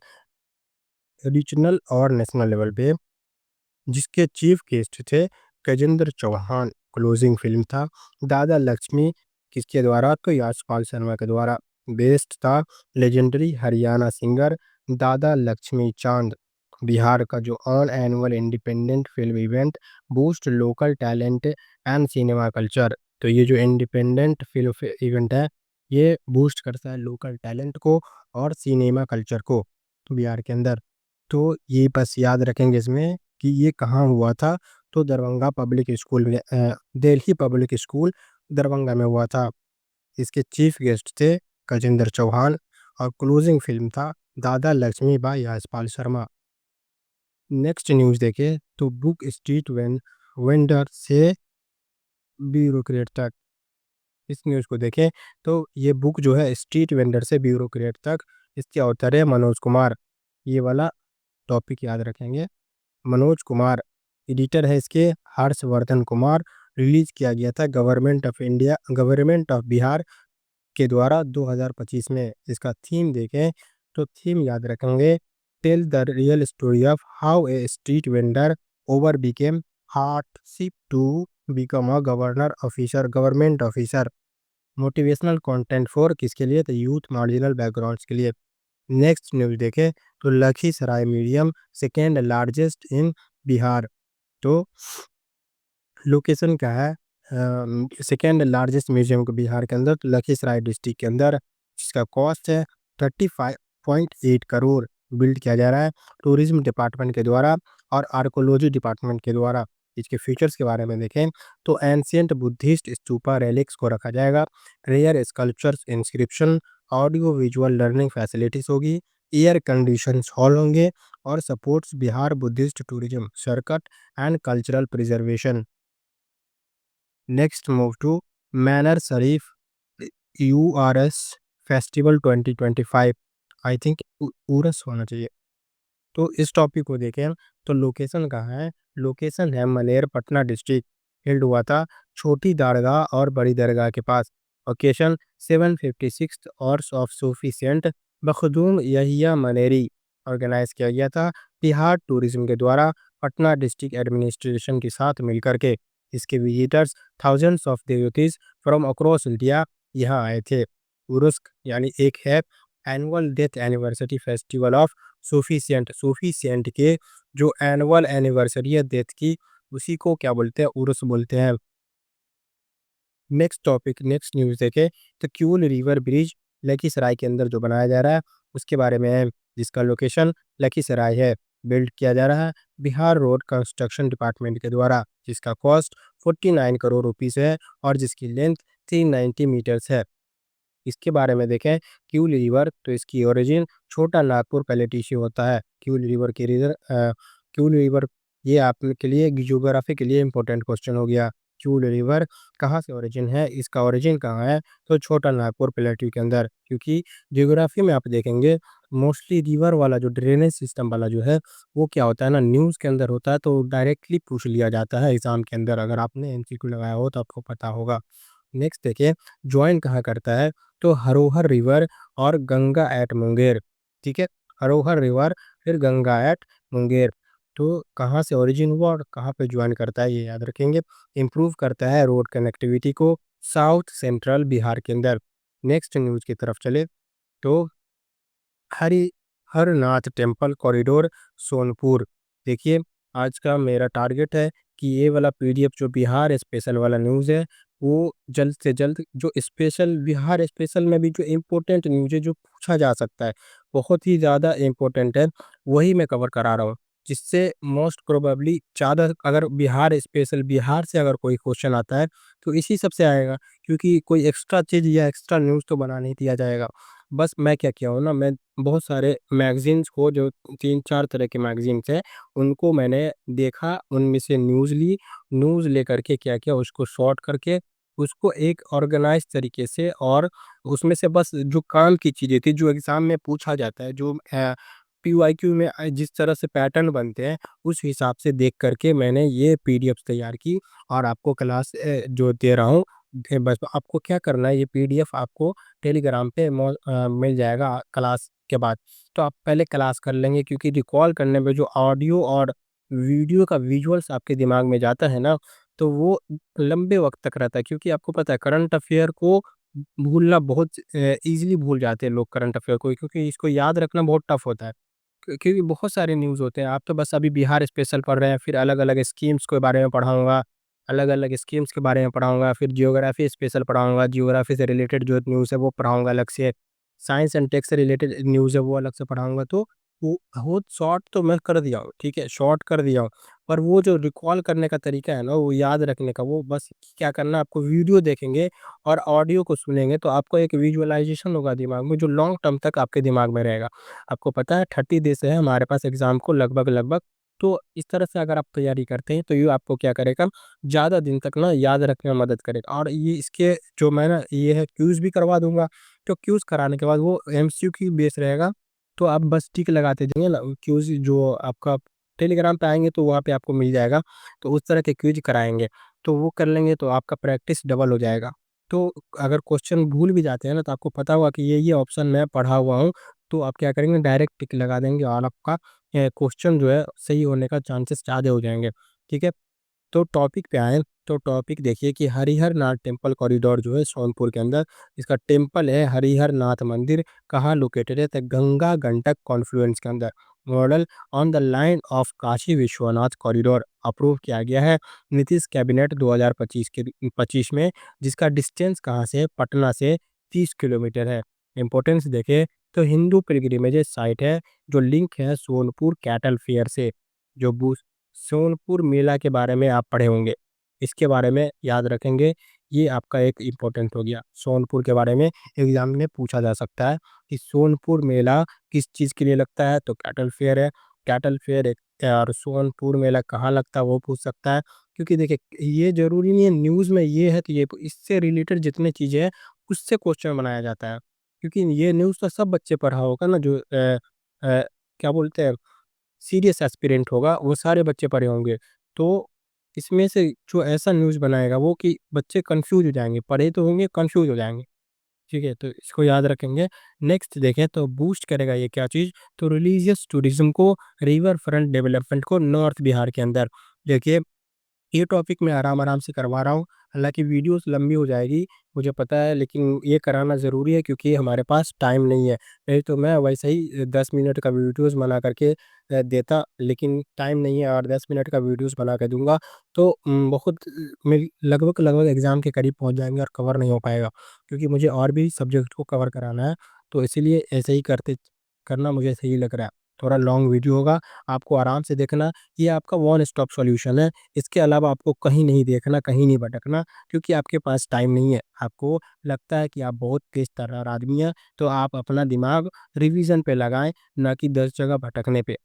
रीजनल और नेशनल लेवल पे, जिसके चीफ गेस्ट थे गजेंद्र चौहान। क्लोजिंग फिल्म था दादा लक्ष्मी, किसके द्वारा, तो यशपाल शर्मा के द्वारा। बेस्ट था लेजेंडरी हरियाणा सिंगर दादा लक्ष्मी चांद। बिहार का जो all annual independent film event boost local talent and cinema culture. तो ये जो इंडिपेंडेंट फिल्म इवेंट है ये बूस्ट करता है लोकल टैलेंट को और सिनेमा कल्चर को बिहार के अंदर। तो ये बस याद रखेंगे इसमें कि ये कहाँ हुआ था, तो दरभंगा पब्लिक स्कूल में, दिल्ली पब्लिक स्कूल दरभंगा में हुआ था। इसके चीफ गेस्ट थे गजेंद्र चौहान, और क्लोजिंग फिल्म था दादा लक्ष्मी बाई यशपाल शर्मा। नेक्स्ट न्यूज़ देखें तो बुक स्ट्रीट वेंडर से ब्यूरोक्रेट तक। इस न्यूज़ को देखें तो ये बुक जो है स्ट्रीट वेंडर से ब्यूरोक्रेट तक, इसके ऑथर है मनोज कुमार। ये वाला टॉपिक याद रखेंगे, मनोज कुमार। एडिटर है इसके हर्षवर्धन कुमार। रिलीज किया गया था गवर्नमेंट ऑफ बिहार के द्वारा 2025 में। इसका थीम देखें तो थीम याद रखेंगे, tell the real story of how a street vendor over became hardship to become a government officer. Motivational content for किसके लिए, तो यूथ मार्जिनल बैकग्राउंड्स के लिए। नेक्स्ट न्यूज़ देखें तो Lakhisarai museum second largest in Bihar. तो लोकेशन क्या है, सेकेंड लार्जेस्ट म्यूजियम को बिहार के अंदर, तो लखीसराय डिस्ट्रिक्ट के अंदर, जिसका कॉस्ट है 35.8 करोड़। बिल्ड किया जा रहा है टूरिज्म डिपार्टमेंट के द्वारा और आर्कोलॉजी डिपार्टमेंट के द्वारा। इसके फीचर्स के बारे में देखें तो एंशियंट बुद्धिस्ट स्तूपा रेलिक्स को रखा जाएगा, rare sculptures inscription, audio visual learning facilities होगी, एयर कंडीशन हॉल होंगे, और supports Bihar Buddhist tourism circuit and cultural preservation. Next move to Maner Sharif URS festival 2025। I think Urs होना चाहिए। तो इस टॉपिक को देखें तो लोकेशन कहाँ है, लोकेशन है मलेरपटना डिस्ट्रिक्ट। हेल्ड हुआ था छोटी दरगाह और बड़ी दरगाह के पास। Occasion 756 hours of Sufi saint Makhdoom Yahya Maneri organise किया गया था बिहार टूरिज्म के द्वारा पटना डिस्ट्रिक्ट एडमिनिस्ट्रेशन के साथ मिलकर के। इसके visitors thousands of devotees from across India यहाँ आए थे। उर्स यानी एक है annual death anniversary festival of Sufi saint के जो एनुअल एनिवर्सरी है डेथ की, उसी को क्या बोलते हैं, उर्स बोलते हैं। नेक्स्ट टॉपिक, नेक्स्ट न्यूज़ देखें तो क्यूल रिवर ब्रिज लखीसराय के अंदर जो बनाया जा रहा है उसके बारे में है, जिसका लोकेशन लखीसराय है। बिल्ड किया जा रहा है बिहार रोड कंस्ट्रक्शन डिपार्टमेंट के द्वारा, जिसका कॉस्ट 49 करोड़ रुपीस है और जिसकी लेंथ 390 मीटर्स है। इसके बारे में देखें क्यूल रिवर, तो इसकी ओरिजिन छोटा नागपुर पैलेटी से होता है। क्यूल रिवर ये आपके लिए ज्योग्राफी के लिए इंपॉर्टेंट क्वेश्चन हो गया। क्यूल रिवर कहाँ से ओरिजिन है, इसका ओरिजिन कहाँ है? तो छोटा नागपुर प्लेट्यू के अंदर, क्योंकि ज्योग्राफी में आप देखेंगे मोस्टली रिवर वाला जो ड्रेनेज सिस्टम वाला जो है, वो क्या होता है ना, न्यूज़ के अंदर होता है तो डायरेक्टली पूछ लिया जाता है एग्ज़ाम के अंदर। अगर आपने एमसीक्यू लगाया हो तो आपको पता होगा। नेक्स्ट देखिए, जॉइन कहाँ करता है? तो हरोहर रिवर और गंगा एट मुंगेर, ठीक है? हरोहर रिवर फिर गंगा एट मुंगेर। तो कहाँ से ओरिजिन हुआ और कहाँ पे जॉइन करता है, ये याद रखेंगे। इम्प्रूव करता है रोड कनेक्टिविटी को साउथ सेंट्रल बिहार के अंदर। नेक्स्ट न्यूज़ की तरफ चले तो हरिहरनाथ टेम्पल कॉरिडोर सोनपुर। देखिए, आज का मेरा टारगेट है कि ये वाला पीडीएफ जो बिहार स्पेशल वाला न्यूज़ है, वो जल्द से जल्द जो स्पेशल बिहार स्पेशल में भी जो इम्पोर्टेंट न्यूज़ है जो पूछा जा सकता है, बहुत ही ज़्यादा इम्पोर्टेंट है, वही मैं कवर करा रहा हूँ। जिससे मोस्ट प्रोबेबली ज़्यादा अगर बिहार स्पेशल बिहार से अगर कोई क्वेश्चन आता है, तो इसी सब से आएगा, क्योंकि कोई एक्स्ट्रा चीज़ या एक्स्ट्रा न्यूज़ तो बना नहीं दिया जाएगा। बस मैं क्या किया हूँ ना, मैं बहुत सारे मैगज़ीन्स को जो 3-4 तरह के मैगज़ीन्स हैं, उनको मैंने देखा, उनमें से न्यूज़ ली, न्यूज़ लेकर के क्या किया उसको सॉर्ट करके, उसको एक ऑर्गेनाइज़ तरीके से और उसमें से बस जो काम की चीज़ें थी, जो एग्ज़ाम में पूछा जाता है, जो पीवाईक्यू में जिस तरह से पैटर्न बनते हैं, उस हिसाब से देख कर के मैंने ये पीडीएफ्स तैयार की और आपको क्लास जो दे रहा हूँ, बस आपको क्या करना है, ये पीडीएफ आपको टेलीग्राम पे मिल जाएगा क्लास के बाद। तो आप पहले क्लास कर लेंगे, क्योंकि रिकॉल करने में जो ऑडियो और वीडियो का विजुअल्स आपके दिमाग में जाता है ना, तो वो लंबे वक़्त तक रहता है, क्योंकि आपको पता है करंट अफ़ेयर को भूलना बहुत ईज़िली भूल जाते हैं लोग करंट अफ़ेयर को, क्योंकि इसको याद रखना बहुत टफ़ होता है। क्योंकि बहुत सारे न्यूज़ होते हैं, आप तो बस अभी बिहार स्पेशल पढ़ रहे हैं, फिर अलग-अलग स्कीम्स के बारे में पढ़ाऊँगा, अलग-अलग स्कीम्स के बारे में पढ़ाऊँगा, फिर जियोग्राफ़ी स्पेशल पढ़ाऊँगा, जियोग्राफ़ी से रिलेटेड जो न्यूज़ है वो पढ़ाऊँगा अलग से, साइंस एंड टेक से रिलेटेड न्यूज़ है वो अलग से पढ़ाऊँगा, तो वो बहुत शॉर्ट तो मैं कर दिया हूँ, ठीक है? शॉर्ट कर दिया हूँ, पर वो जो रिकॉल करने का तरीका है ना, वो याद रखने का, वो बस क्या करना है आपको, वीडियो देखेंगे और ऑडियो को सुनेंगे तो आपको एक विजुअलाइज़ेशन होगा दिमाग में, जो लॉन्ग टर्म तक आपके दिमाग में रहेगा। आपको पता है 30 डेज़ है हमारे पास एग्ज़ाम को लगभग-लगभग, तो इस तरह से अगर आप तैयारी करते हैं तो ये आपको क्या करेगा, ज़्यादा दिन तक ना याद रखने में मदद करेगा। और ये इसके जो मैं ना ये है क्विज़ भी करवा दूँगा, तो क्विज़ कराने के बाद वो एमसीक्यू बेस रहेगा, तो आप बस टिक लगाते जाइए ना, क्विज़ जो आपका टेलीग्राम पे आएँगे तो वहाँ पे आपको मिल जाएगा, तो उस तरह के क्विज़ कराएँगे, तो वो कर लेंगे तो आपका प्रैक्टिस डबल हो जाएगा। तो अगर क्वेश्चन भूल भी जाते हैं ना, तो आपको पता होगा कि ये ऑप्शन मैं पढ़ा हुआ हूँ, तो आप क्या करेंगे डायरेक्ट टिक लगा देंगे और आपका क्वेश्चन जो है सही होने का चांसेस ज़्यादा हो जाएँगे, ठीक है? तो टॉपिक पे आएँ, तो टॉपिक देखिए कि हरिहर नाथ टेम्पल कॉरिडोर जो है सोनपुर के अंदर, इसका टेम्पल है हरिहर नाथ मंदिर, कहाँ लोकेटेड है? तो गंगा गंडक कॉन्फ्लुएंस के अंदर। Model on the line of Kashi Vishwanath corridor approve किया गया है नीतीश कैबिनेट 2025 के 25 में, जिसका डिस्टेंस कहाँ से है? पटना से 30 किलोमीटर है। इम्पोर्टेंस देखें तो हिंदू पिलग्रिमेज साइट है, जो लिंक है सोनपुर कैटल फेयर से, जो सोनपुर मेला के बारे में आप पढ़े होंगे, इसके बारे में याद रखेंगे, ये आपका एक इम्पोर्टेंट हो गया। सोनपुर के बारे में एग्ज़ाम में पूछा जा सकता है कि सोनपुर मेला किस चीज़ के लिए लगता है? तो कैटल फेयर है। कैटल फेयर एक और सोनपुर मेला कहाँ लगता है वो पूछ सकता है। क्योंकि देखिए ये ज़रूरी नहीं है न्यूज़ में ये है तो ये इससे रिलेटेड जितनी चीज़ें हैं उससे क्वेश्चन बनाया जाता है। क्योंकि ये न्यूज़ तो सब बच्चे पढ़ा होगा ना, जो क्या बोलते हैं सीरियस एस्पिरेंट होगा, वो सारे बच्चे पढ़े होंगे। तो इसमें से जो ऐसा न्यूज़ बनाएगा वो कि बच्चे कन्फ्यूज़ हो जाएँगे, पढ़े तो होंगे, कन्फ्यूज़ हो जाएँगे। ठीक है? तो इसको याद रखेंगे। नेक्स्ट देखें तो बूस्ट करेगा ये क्या चीज़? तो रिलीजियस टूरिज़्म को, रिवर फ्रंट डेवलपमेंट को नॉर्थ बिहार के अंदर। देखिए ये टॉपिक मैं आराम-आराम से करवा रहा हूँ। हालाँकि वीडियोज़ लंबी हो जाएगी, मुझे पता है, लेकिन ये कराना ज़रूरी है क्योंकि हमारे पास टाइम नहीं है। नहीं तो मैं वैसे ही 10 मिनट का वीडियोज़ बना करके देता, लेकिन टाइम नहीं है और 10 मिनट का वीडियोज़ बना के दूँगा तो बहुत मेरी लगभग-लगभग एग्ज़ाम के करीब पहुँच जाएँगे और कवर नहीं हो पाएगा। क्योंकि मुझे और भी सब्जेक्ट को कवर कराना है, तो इसीलिए ऐसे ही करना मुझे सही लग रहा है। थोड़ा लॉन्ग वीडियो होगा, आपको आराम से देखना, ये आपका वन स्टॉप सॉल्यूशन है। इसके अलावा आपको कहीं नहीं देखना, कहीं नहीं भटकना, क्योंकि आपके पास टाइम नहीं है। आपको लगता है कि आप बहुत तेज़ तर्रार आदमी हैं, तो आप अपना दिमाग रिवीज़न पे लगाएँ, ना कि 10 जगह भटकने पे।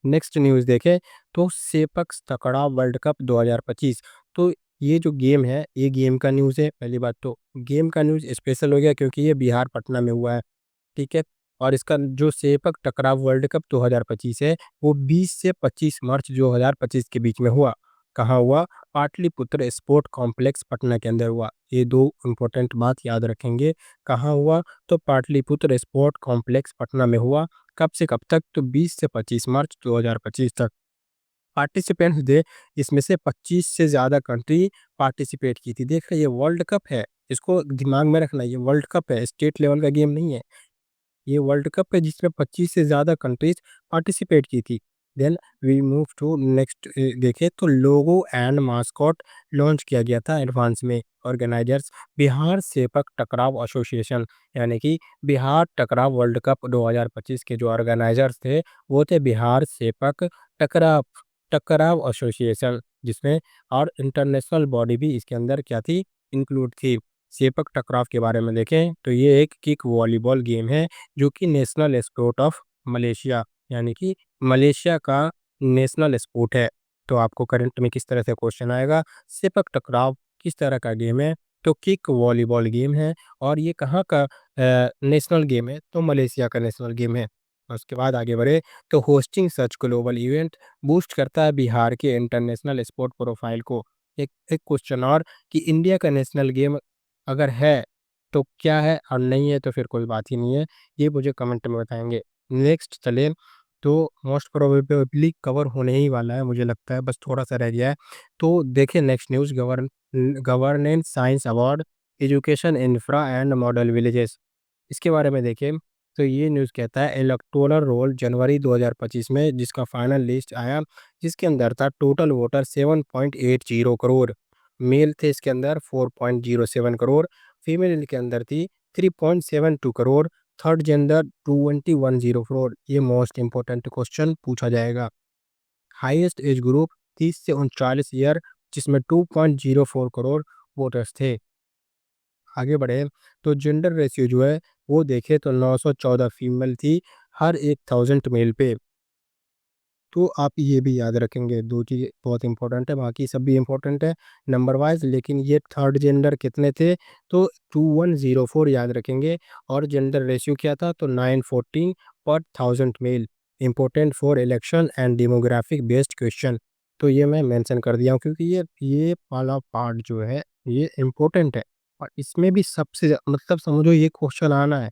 नेक्स्ट न्यूज़ देखें तो सेपक तकड़ा वर्ल्ड कप 2025, तो ये जो गेम है, ये गेम का न्यूज़ है। पहली बात तो गेम का न्यूज़ स्पेशल हो गया क्योंकि ये बिहार पटना में हुआ है, ठीक है? और इसका जो सेपक टकराव वर्ल्ड कप 2025 है, वो 20 से 25 मार्च 2025 के बीच में हुआ। कहाँ हुआ? पाटलिपुत्र स्पोर्ट कॉम्प्लेक्स पटना के अंदर हुआ। ये 2 इम्पोर्टेंट बात याद रखेंगे। कहाँ हुआ? तो पाटलिपुत्र स्पोर्ट कॉम्प्लेक्स पटना में हुआ। कब से कब तक? तो 20 से 25 मार्च 2025 तक। पार्टिसिपेंट्स थे, इसमें से 25 से ज़्यादा कंट्री पार्टिसिपेट की थी। देख रहे ये वर्ल्ड कप है, इसको दिमाग में रखना, ये वर्ल्ड कप है, स्टेट लेवल का गेम नहीं है। ये वर्ल्ड कप है जिसमें 25 से ज़्यादा कंट्रीज पार्टिसिपेट की थी। Then we move to next, देखें तो लोगो एंड मास्कॉट लॉन्च किया गया था एडवांस में। ऑर्गेनाइजर्स बिहार सेपक टकराव एसोसिएशन, यानी कि बिहार टकराव वर्ल्ड कप 2025 के जो ऑर्गेनाइजर्स थे वो थे बिहार सेपक टकराव टकराव एसोसिएशन, जिसमें और इंटरनेशनल बॉडी भी इसके अंदर क्या थी? इंक्लूड थी। सेपक टकराव के बारे में देखें तो ये एक किक वॉलीबॉल गेम है जो कि नेशनल स्पोर्ट ऑफ मलेशिया, यानी कि मलेशिया का नेशनल स्पोर्ट है। तो आपको करंट में किस तरह से क्वेश्चन आएगा, सेपक टकराव किस तरह का गेम है? तो किक वॉलीबॉल गेम है। और ये कहाँ का नेशनल गेम है? तो मलेशिया का नेशनल गेम है। और उसके बाद आगे बढ़े तो होस्टिंग सच ग्लोबल इवेंट बूस्ट करता है बिहार के इंटरनेशनल स्पोर्ट प्रोफाइल को। एक एक क्वेश्चन और, कि इंडिया का नेशनल गेम अगर है तो क्या है, और नहीं है तो फिर कोई बात ही नहीं है। ये मुझे कमेंट में बताएँगे। नेक्स्ट चलें तो मोस्ट प्रोबेबली कवर होने ही वाला है, मुझे लगता है बस थोड़ा-सा रह गया है। तो देखिए next news, governance science award, education infra and model villages. इसके बारे में देखें तो ये न्यूज़ कहता है इलेक्टोरल रोल जनवरी 2025 में जिसका फाइनल लिस्ट आया, जिसके अंदर था टोटल वोटर 7.80 करोड़, मेल थे इसके अंदर 4.07 करोड़, फीमेल के अंदर थी 3.72 करोड़, थर्ड जेंडर 2110 करोड़। ये मोस्ट इंपॉर्टेंट क्वेश्चन पूछा जाएगा। हाईएस्ट एज ग्रुप 30 से 39 ईयर, जिसमें 2.04 करोड़ वोटर्स थे। आगे बढ़े तो जेंडर रेशियो जो है वो देखें तो 914 फीमेल थी हर 1000 मेल पे। तो आप ये भी याद रखेंगे, 2 चीज़ बहुत इंपॉर्टेंट है, बाकी सब भी इंपॉर्टेंट है नंबर वाइज़, लेकिन ये थर्ड जेंडर कितने थे? तो 2104 याद रखेंगे। और जेंडर रेशियो क्या था? तो 914 पर 1000 male. Important for election and demographic based question. तो ये मैं मेंशन कर दिया हूँ क्योंकि ये वाला पार्ट जो है ये इम्पोर्टेंट है, और इसमें भी सबसे मतलब समझो ये क्वेश्चन आना है,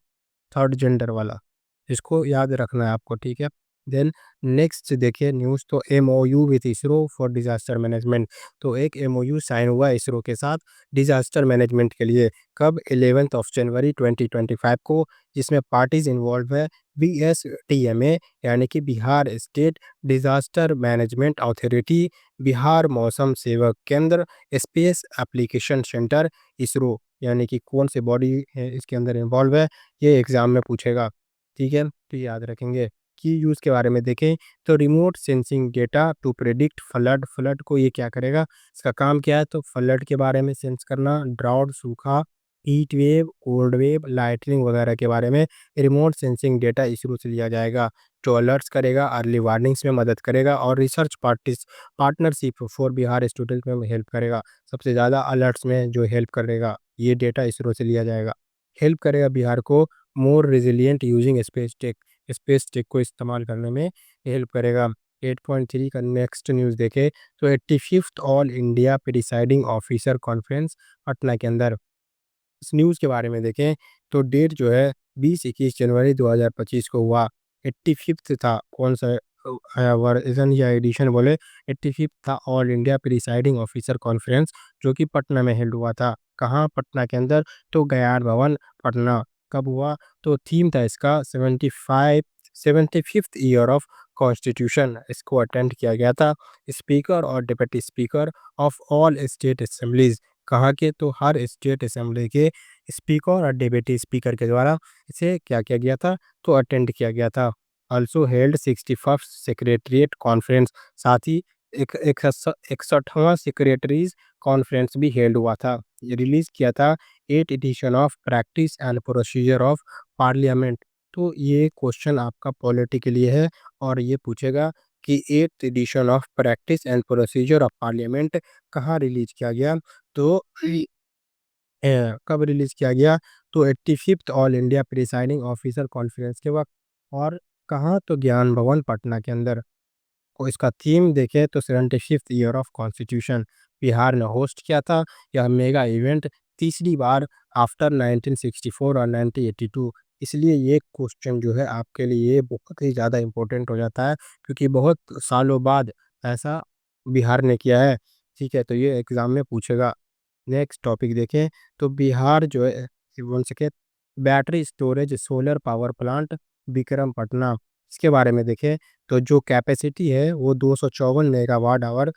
थर्ड जेंडर वाला। इसको याद रखना है आपको, ठीक है? देन नेक्स्ट देखिए न्यूज़, तो MOU with ISRO for disaster management. तो एक एमओयू साइन हुआ है इसरो के साथ डिज़ास्टर मैनेजमेंट के लिए। कब? 11 जनवरी 2025 को, जिसमें पार्टीज इन्वॉल्व है बीएसटीएमए, यानी कि Bihar state disaster management authority, Bihar मौसम सेवक केंद्र, स्पेस एप्लीकेशन सेंटर, इसरो, यानी कि कौन सी बॉडी इसके अंदर इन्वॉल्व है, ये एग्ज़ाम में पूछेगा, ठीक है? तो याद रखेंगे। की यूज़ के बारे में देखें तो remote sensing data to predict flood. Flood को ये क्या करेगा? इसका काम क्या है? तो फ्लड के बारे में सेंस करना, ड्राउट, सूखा, heat wave, cold wave, lightning वगैरह के बारे में रिमोट सेंसिंग डेटा इसरो से लिया जाएगा। जो अलर्ट्स करेगा, अर्ली वार्निंग्स में मदद करेगा और research partnership for Bihar student में हेल्प करेगा। सबसे ज़्यादा अलर्ट्स में जो हेल्प करेगा ये डेटा इसरो से लिया जाएगा। हेल्प करेगा बिहार को मोर रेजिलिएंट यूजिंग स्पेस टेक को इस्तेमाल करने में हेल्प करेगा। 8.3 का नेक्स्ट न्यूज़ देखें तो 85th all India presiding officer conference Patna के अंदर। इस न्यूज़ के बारे में देखें तो डेट जो है 20-21 जनवरी 2025 को हुआ। 85th था, कौन सा वर्जन या एडिशन बोले, 85th था all India presiding officer conference, जो कि पटना में हेल्ड हुआ था। कहाँ? पटना के अंदर, तो गयार भवन पटना। कब हुआ? तो थीम था इसका 75th ईयर ऑफ कॉन्स्टिट्यूशन। इसको अटेंड किया गया था स्पीकर और deputy speaker of all state assemblies. कहाँ के? तो हर स्टेट असेंबली के स्पीकर और डिप्टी स्पीकर के द्वारा इसे क्या किया गया था? तो अटेंड किया गया था। Also held 61st secretariat conference, साथ ही एक 61वां सेक्रेटरीज कॉन्फ्रेंस भी हेल्ड हुआ था। ये रिलीज किया था 8 edition of practice and procedure of parliament. तो ये क्वेश्चन आपका पॉलिटी के लिए है और ये पूछेगा कि 8th edition of practice and procedure of parliament कहाँ रिलीज किया गया? तो कब रिलीज किया गया? तो 85th all India presiding officer conference के वक्त। और कहाँ? तो ज्ञान भवन पटना के अंदर। और इसका थीम देखें तो 75th year of constitution Bihar ने होस्ट किया था। यह मेगा इवेंट तीसरी बार आफ्टर 1964 और 1982। इसलिए ये क्वेश्चन जो है आपके लिए बहुत ही ज़्यादा इम्पोर्टेंट हो जाता है, क्योंकि बहुत सालों बाद ऐसा बिहार ने किया है। ठीक है, तो ये एग्ज़ाम में पूछेगा। नेक्स्ट टॉपिक देखें तो बिहार जो है बोल सके battery storage solar power plant Vikrampatna, इसके बारे में देखें तो जो कैपेसिटी है वो 254 megawatt hour,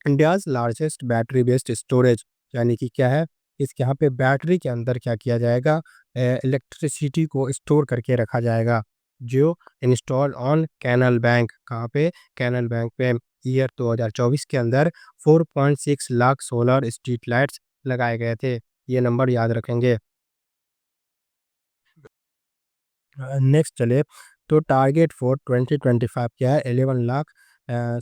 India's largest battery based storage. यानी कि क्या है, इसके यहाँ पे बैटरी के अंदर क्या किया जाएगा, इलेक्ट्रिसिटी को स्टोर करके रखा जाएगा, जो इंस्टॉल ऑन कैनल बैंक। कहाँ पे? कैनल बैंक पे। ईयर 2024 के अंदर 4.6 लाख सोलर स्ट्रीट लाइट्स लगाए गए थे। ये नंबर याद रखेंगे। नेक्स्ट चले तो टारगेट फॉर 2025 क्या है? 11 लाख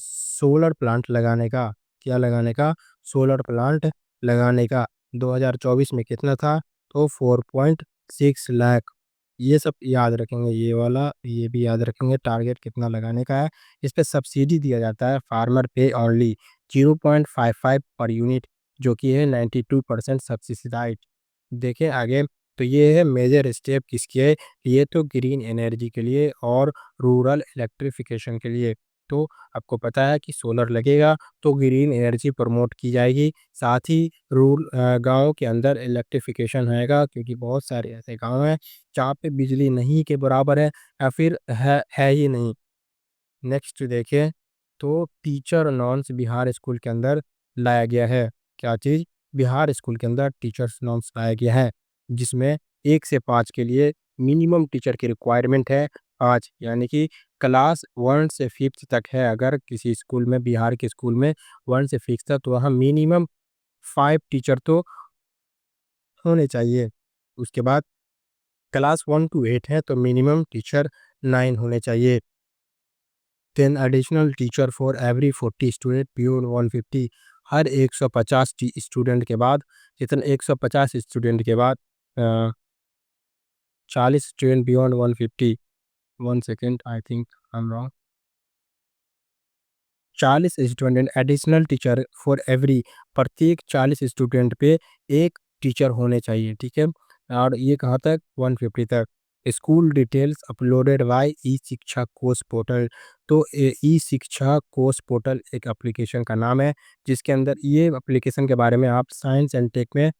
सोलर प्लांट लगाने का। क्या लगाने का? सोलर प्लांट लगाने का। 2024 में कितना था? तो 4.6 लाख। ये सब याद रखेंगे, ये वाला ये भी याद रखेंगे, टारगेट कितना लगाने का है। इस पे सब्सिडी दिया जाता है फार्मर पे ओनली 0.55 पर यूनिट, जो कि है 92% सब्सिडाइज। देखें आगे, तो ये है मेजर स्टेप किसके है? ये तो ग्रीन एनर्जी के लिए और रूरल इलेक्ट्रिफिकेशन के लिए। तो आपको पता है कि सोलर लगेगा तो ग्रीन एनर्जी प्रमोट की जाएगी, साथ ही गांव के अंदर इलेक्ट्रिफिकेशन होएगा, क्योंकि बहुत सारे ऐसे गांव हैं जहाँ पे बिजली नहीं के बराबर है या फिर है ही नहीं। नेक्स्ट देखें तो टीचर नॉर्म्स बिहार स्कूल के अंदर लाया गया है। क्या चीज़? बिहार स्कूल के अंदर टीचर्स नॉर्म्स लाया गया है, जिसमें 1 से 5 के लिए मिनिमम टीचर की रिक्वायरमेंट है 5। यानी कि क्लास 1 से 5th तक है, अगर किसी स्कूल में, बिहार के स्कूल में 1 से 5th तक, तो वहाँ मिनिमम 5 टीचर तो होने चाहिए। उसके बाद क्लास 1 to 8 है तो मिनिमम टीचर 9 होने चाहिए। 10 additional teacher for every 40 student beyond 150। Her 150 student के बाद, जितना 150 स्टूडेंट के बाद 40 student beyond 150। 1 second, I think I am wrong. 40 student additional teacher for every, प्रत्येक 40 स्टूडेंट पे एक टीचर होने चाहिए। ठीक है, और ये कहाँ तक? 150 तक। स्कूल डिटेल्स अपलोडेड बाय ई शिक्षा कोर्स पोर्टल। तो ई शिक्षा कोर्स पोर्टल एक एप्लीकेशन का नाम है, जिसके अंदर ये एप्लीकेशन के बारे में आप साइंस एंड टेक में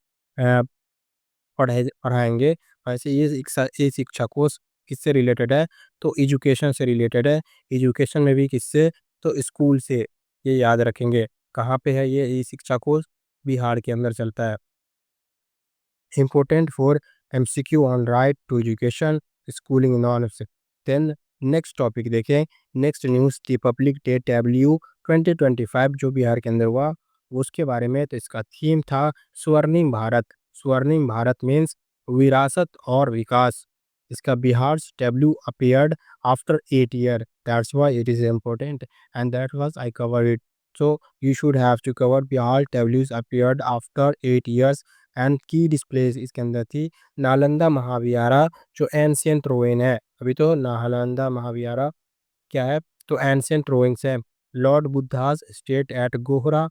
पढ़ाएंगे। वैसे ये शिक्षा कोर्स किससे रिलेटेड है? तो एजुकेशन से रिलेटेड है। एजुकेशन में भी किससे? तो स्कूल से। ये याद रखेंगे। कहाँ पे है ये शिक्षा कोर्स? बिहार के अंदर चलता है। Important for MCQ on right to education schooling norms. Then next topic देखें। Next news republic day tableau 2025 जो बिहार के अंदर हुआ, उसके बारे में। तो इसका थीम था स्वर्णिम भारत। स्वर्णिम भारत मीन्स विरासत और विकास। इसका Bihar tableau appeared after 8 year, that's why it is important and that was I cover it. So you should have to cover Bihar tableaux appeared after 8 years। And key displays इसके अंदर थी नालंदा महाविहारा, जो एंशियंट रोइन है। अभी तो नालंदा महाविहारा क्या है? तो एंशियंट रोइंग्स है। Lord Buddhas state eight Gohra,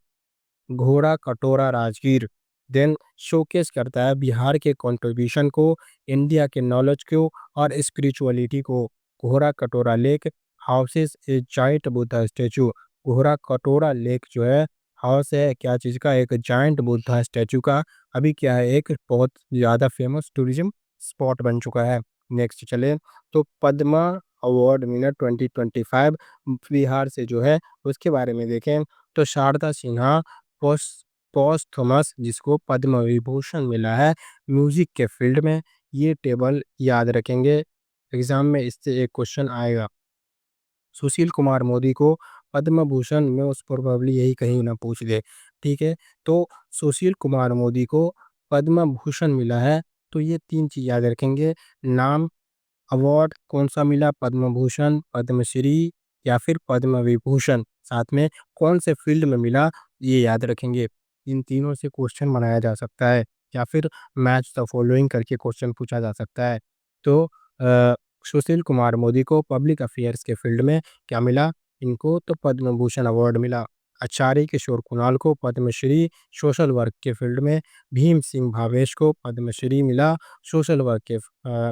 घोड़ा कटोरा राजगीर। देन शोकेस करता है बिहार के कंट्रीब्यूशन को, इंडिया के नॉलेज को और स्पिरिचुअलिटी को। घोड़ा कटोरा लेक हाउसेस ए जाइंट बुद्धा स्टेचू। घोड़ा कटोरा लेक जो है हाउस है क्या चीज़ का? एक जाइंट बुद्धा स्टेचू का। अभी क्या है, एक बहुत ज़्यादा फेमस टूरिज्म स्पॉट बन चुका है। नेक्स्ट चले तो पद्मा अवार्ड विनर 2025 बिहार से जो है उसके बारे में देखें। तो शारदा सिन्हा पोस पोस्थुमस, जिसको पद्म विभूषण मिला है म्यूजिक के फील्ड में। ये टेबल याद रखेंगे, एग्जाम में इससे एक क्वेश्चन आएगा। सुशील कुमार मोदी को पद्म भूषण में उस प्रोबेबली यही कहीं ना पूछ दे। ठीक है, तो सुशील कुमार मोदी को पद्म भूषण मिला है। तो ये 3 चीज़ याद रखेंगे। नाम, अवार्ड कौन सा मिला? पद्म भूषण, पद्मश्री या फिर पद्म विभूषण साथ में कौन से फील्ड में मिला, ये याद रखेंगे। इन तीनों से क्वेश्चन बनाया जा सकता है या फिर मैच द फॉलोइंग करके क्वेश्चन पूछा जा सकता है। तो सुशील कुमार मोदी को पब्लिक अफेयर्स के फील्ड में क्या मिला, इनको तो पद्म भूषण अवार्ड मिला। आचार्य किशोर कुणाल को पद्मश्री सोशल वर्क के फील्ड में, भीम सिंह भावेश को पद्मश्री मिला सोशल वर्क के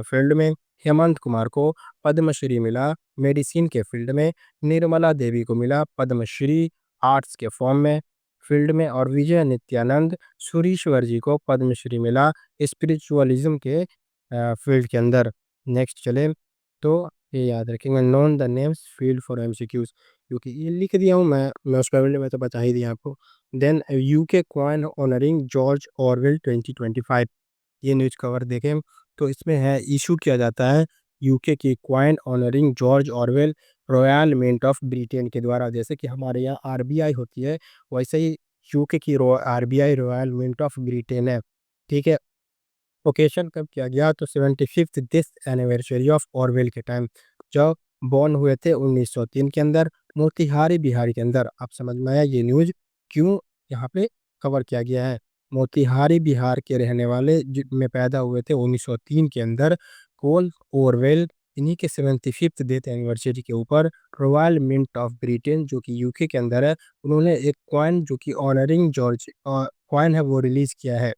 फील्ड में, हेमंत कुमार को पद्मश्री मिला मेडिसिन के फील्ड में, निर्मला देवी को मिला पद्मश्री आर्ट्स के फॉर्म में फील्ड में, और विजय नित्यानंद सुरीश्वर जी को पद्मश्री मिला स्पिरिचुअलिज्म के फील्ड के अंदर। नेक्स्ट चले तो ये याद रखेंगे, known the names field for MCQs, क्योंकि ये लिख दिया हूँ मैं उसका फील्ड में तो बता ही दिया आपको। Then UK coin honouring George Orwell 2025, ये न्यूज़ कवर देखें तो इसमें है इशू किया जाता है यूके की coin honouring George Orwell Royal Mint of Britain के द्वारा। जैसे कि हमारे यहाँ आरबीआई होती है, वैसे ही यूके की RBI Royal Mint of Britain है। ठीक है, ओकेशन कब किया गया, तो 75th death anniversary of Orwell के टाइम, जब बॉर्न हुए थे 1903 के अंदर मोतिहारी बिहार के अंदर। आप समझ में आया ये न्यूज क्यों यहाँ पे कवर किया गया है। मोतिहारी बिहार के रहने वाले में पैदा हुए थे 1903 के अंदर कोल ऑरवेल, इन्हीं के 75th डेथ एनिवर्सरी के ऊपर रॉयल मिंट ऑफ ब्रिटेन जो कि यूके के अंदर है, उन्होंने एक कॉइन जो कि ऑनरिंग जॉर्ज कॉइन है वो रिलीज किया है।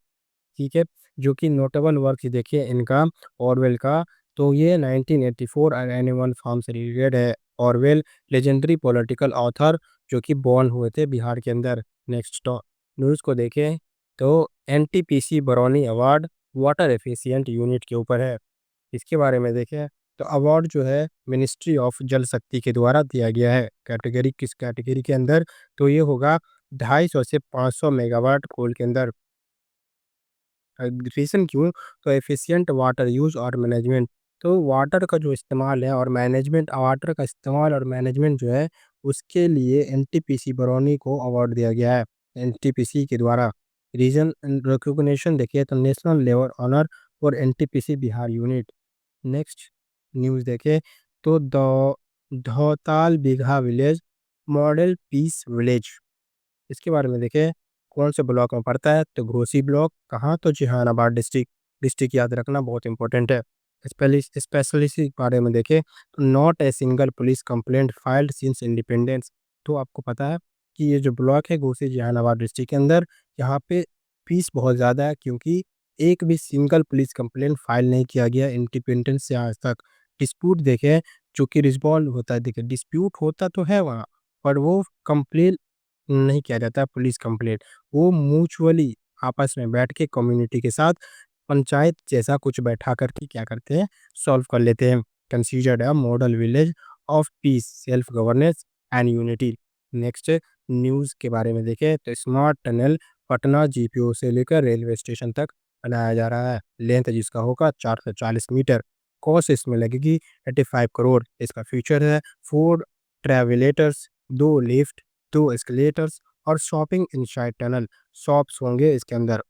ठीक है, जो कि नोटेबल वर्क देखिए इनका ऑरवेल का, तो ये 1984 और एनिमल फार्म से रिलेटेड है। ऑरवेल लेजेंडरी पॉलिटिकल ऑथर जो कि बॉर्न हुए थे बिहार के अंदर। नेक्स्ट न्यूज़ को देखें तो NTPC Barauni award water efficient unit के ऊपर है। इसके बारे में देखें तो अवार्ड जो है मिनिस्ट्री ऑफ जल शक्ति के द्वारा दिया गया है। कैटेगरी किस कैटेगरी के अंदर, तो ये होगा 250 से 500 मेगावाट कोल के अंदर। रीज़न क्यों, तो एफिशिएंट वाटर यूज़ और मैनेजमेंट, तो वाटर का जो इस्तेमाल है और मैनेजमेंट, वाटर का इस्तेमाल और मैनेजमेंट जो है उसके लिए एनटीपीसी बरौनी को अवार्ड दिया गया है एनटीपीसी के द्वारा। रीजन रिकॉग्निशन देखिए तो national level honour for NTPC Bihar unit. Next news देखें तो Dhautal Bigha village model peace village, इसके बारे में देखें कौन से ब्लॉक में पड़ता है, तो घोसी ब्लॉक कहाँ, तो जहानाबाद डिस्ट्रिक्ट। डिस्ट्रिक्ट याद रखना बहुत इंपॉर्टेंट है। स्पेशली इस बारे में देखें तो not a single police complaint filed since independence, तो आपको पता है कि ये जो ब्लॉक है घोसी जहानाबाद डिस्ट्रिक्ट के अंदर, यहाँ पे पीस बहुत ज़्यादा है क्योंकि एक भी सिंगल पुलिस कंप्लेंट फाइल नहीं किया गया इंडिपेंडेंस से आज तक। डिस्प्यूट देखें जो कि रिजॉल्व होता है, देखिए डिस्प्यूट होता तो है वहाँ, पर वो कंप्लेन नहीं किया जाता पुलिस कंप्लेंट, वो म्यूचुअली आपस में बैठ के कम्युनिटी के साथ पंचायत जैसा कुछ बैठा करके क्या करते हैं, सॉल्व कर लेते हैं। Considered a model village of peace self governance and unity. Next news के बारे में देखें तो स्मार्ट टनल पटना जीपीओ से लेकर रेलवे स्टेशन तक बनाया जा रहा है, लेंथ जिसका होगा 440 मीटर, कॉस्ट इसमें लगेगी 85 करोड़। इसका फीचर है 4 ट्रैवलेटर्स, 2 लिफ्ट, 2 एस्केलेटर्स और शॉपिंग इनसाइड टनल, शॉप्स होंगे इसके अंदर।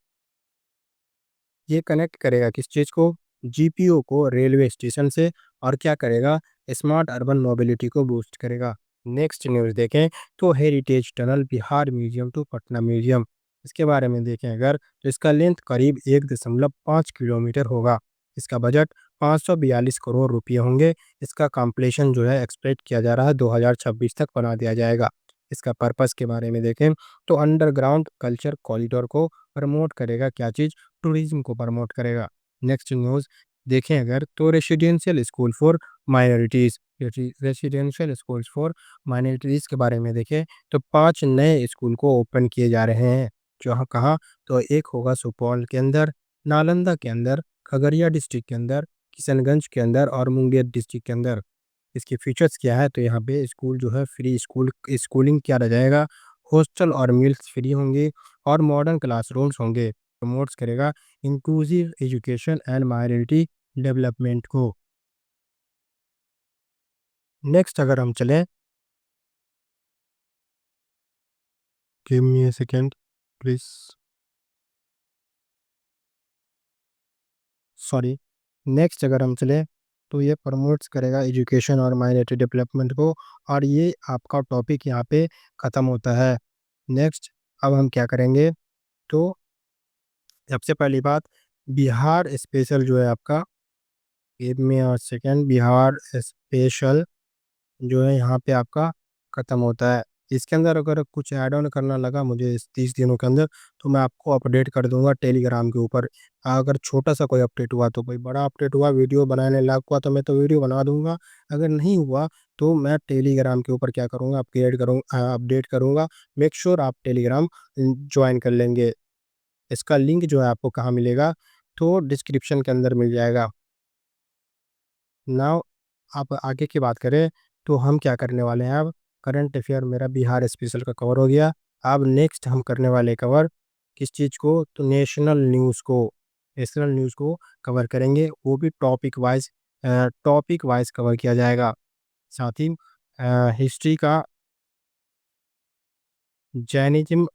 ये कनेक्ट करेगा किस चीज़ को, जीपीओ को रेलवे स्टेशन से, और क्या करेगा, स्मार्ट अर्बन मोबिलिटी को बूस्ट करेगा। नेक्स्ट न्यूज़ देखें तो heritage tunnel Bihar museum to Patna museum, इसके बारे में देखें अगर तो इसका लेंथ करीब 1.5 किलोमीटर होगा। इसका बजट 542 करोड़ रुपये होंगे। इसका कंप्लीशन जो है एक्सपेक्ट किया जा रहा है 2026 तक बना दिया जाएगा। इसका पर्पस के बारे में देखें तो अंडरग्राउंड कल्चर कॉरिडोर को प्रमोट करेगा, क्या चीज़, टूरिज्म को प्रमोट करेगा। नेक्स्ट न्यूज़ देखें अगर तो residential school for minorities, residential schools for minorities के बारे में देखें तो 5 नए स्कूल को ओपन किए जा रहे हैं। जहाँ कहाँ, तो एक होगा सुपौल के अंदर, नालंदा के अंदर, खगड़िया डिस्ट्रिक्ट के अंदर, किशनगंज के अंदर और मुंगेर डिस्ट्रिक्ट के अंदर। इसके फीचर्स क्या है, तो यहाँ पे स्कूल जो है फ्री स्कूलिंग किया जाएगा, हॉस्टल और मील्स फ्री होंगे और मॉडर्न क्लासरूम्स होंगे। प्रमोट्स करेगा inclusive education and minority development को। नेक्स्ट अगर हम चलें, give me A second please, sorry. Next अगर हम चलें तो ये प्रमोट्स करेगा एजुकेशन और माइनॉरिटी डेवलपमेंट को, और ये आपका टॉपिक यहाँ पे ख़त्म होता है। नेक्स्ट अब हम क्या करेंगे, तो सबसे पहली बात, बिहार स्पेशल जो है आपका, give me a second, Bihar special जो है यहाँ पे आपका ख़त्म होता है। इसके अंदर अगर कुछ ऐड ऑन करना लगा मुझे इस 30 दिनों के अंदर, तो मैं आपको अपडेट कर दूंगा टेलीग्राम के ऊपर। अगर छोटा सा कोई अपडेट हुआ तो, कोई बड़ा अपडेट हुआ, वीडियो बनाने लायक हुआ, तो मैं तो वीडियो बना दूंगा। अगर नहीं हुआ तो मैं टेलीग्राम के ऊपर क्या करूँगा, अपडेट करूँगा। मेक श्योर आप टेलीग्राम ज्वाइन कर लेंगे। इसका लिंक जो है आपको कहाँ मिलेगा, तो डिस्क्रिप्शन के अंदर मिल जाएगा। नाउ आप आगे की बात करें, तो हम क्या करने वाले हैं अब, करंट अफेयर मेरा बिहार स्पेशल का कवर हो गया। अब नेक्स्ट हम करने वाले कवर किस चीज़ को, तो नेशनल न्यूज़ को कवर करेंगे, वो भी टॉपिक वाइज कवर किया जाएगा। साथ ही हिस्ट्री का जैनिज्म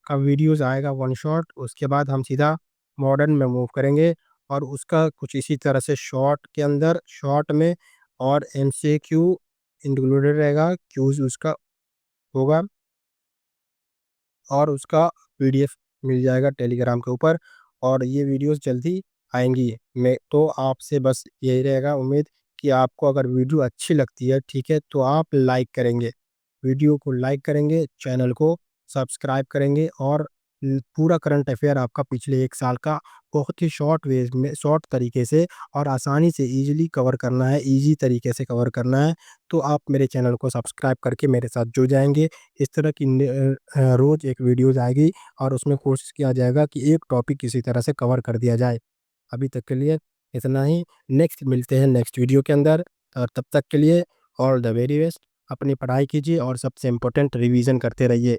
का वीडियोस आएगा वन शॉट। उसके बाद हम सीधा मॉडर्न में मूव करेंगे, और उसका कुछ इसी तरह से शॉर्ट में और एमसीक्यू इंक्लूडेड रहेगा, क्यूज उसका होगा, और उसका पीडीएफ मिल जाएगा टेलीग्राम के ऊपर। और ये वीडियोस जल्दी आएंगी। मैं तो आपसे बस यही रहेगा उम्मीद, कि आपको अगर वीडियो अच्छी लगती है, ठीक है, तो आप लाइक करेंगे, वीडियो को लाइक करेंगे, चैनल को सब्सक्राइब करेंगे, और पूरा करंट अफेयर आपका पिछले 1 साल का बहुत ही शॉर्ट तरीके से और आसानी से इजीली कवर करना है, इजी तरीके से कवर करना है। तो आप मेरे चैनल को सब्सक्राइब करके मेरे साथ जुड़ जाएंगे। इस तरह की रोज़ एक वीडियोज़ आएगी, और उसमें कोशिश किया जाएगा कि एक टॉपिक किसी तरह से कवर कर दिया जाए। अभी तक के लिए इतना ही। नेक्स्ट मिलते हैं नेक्स्ट वीडियो के अंदर, और तब तक के लिए ऑल द वेरी बेस्ट। अपनी पढ़ाई कीजिए, और सबसे इम्पोर्टेंट रिवीजन करते रहिए।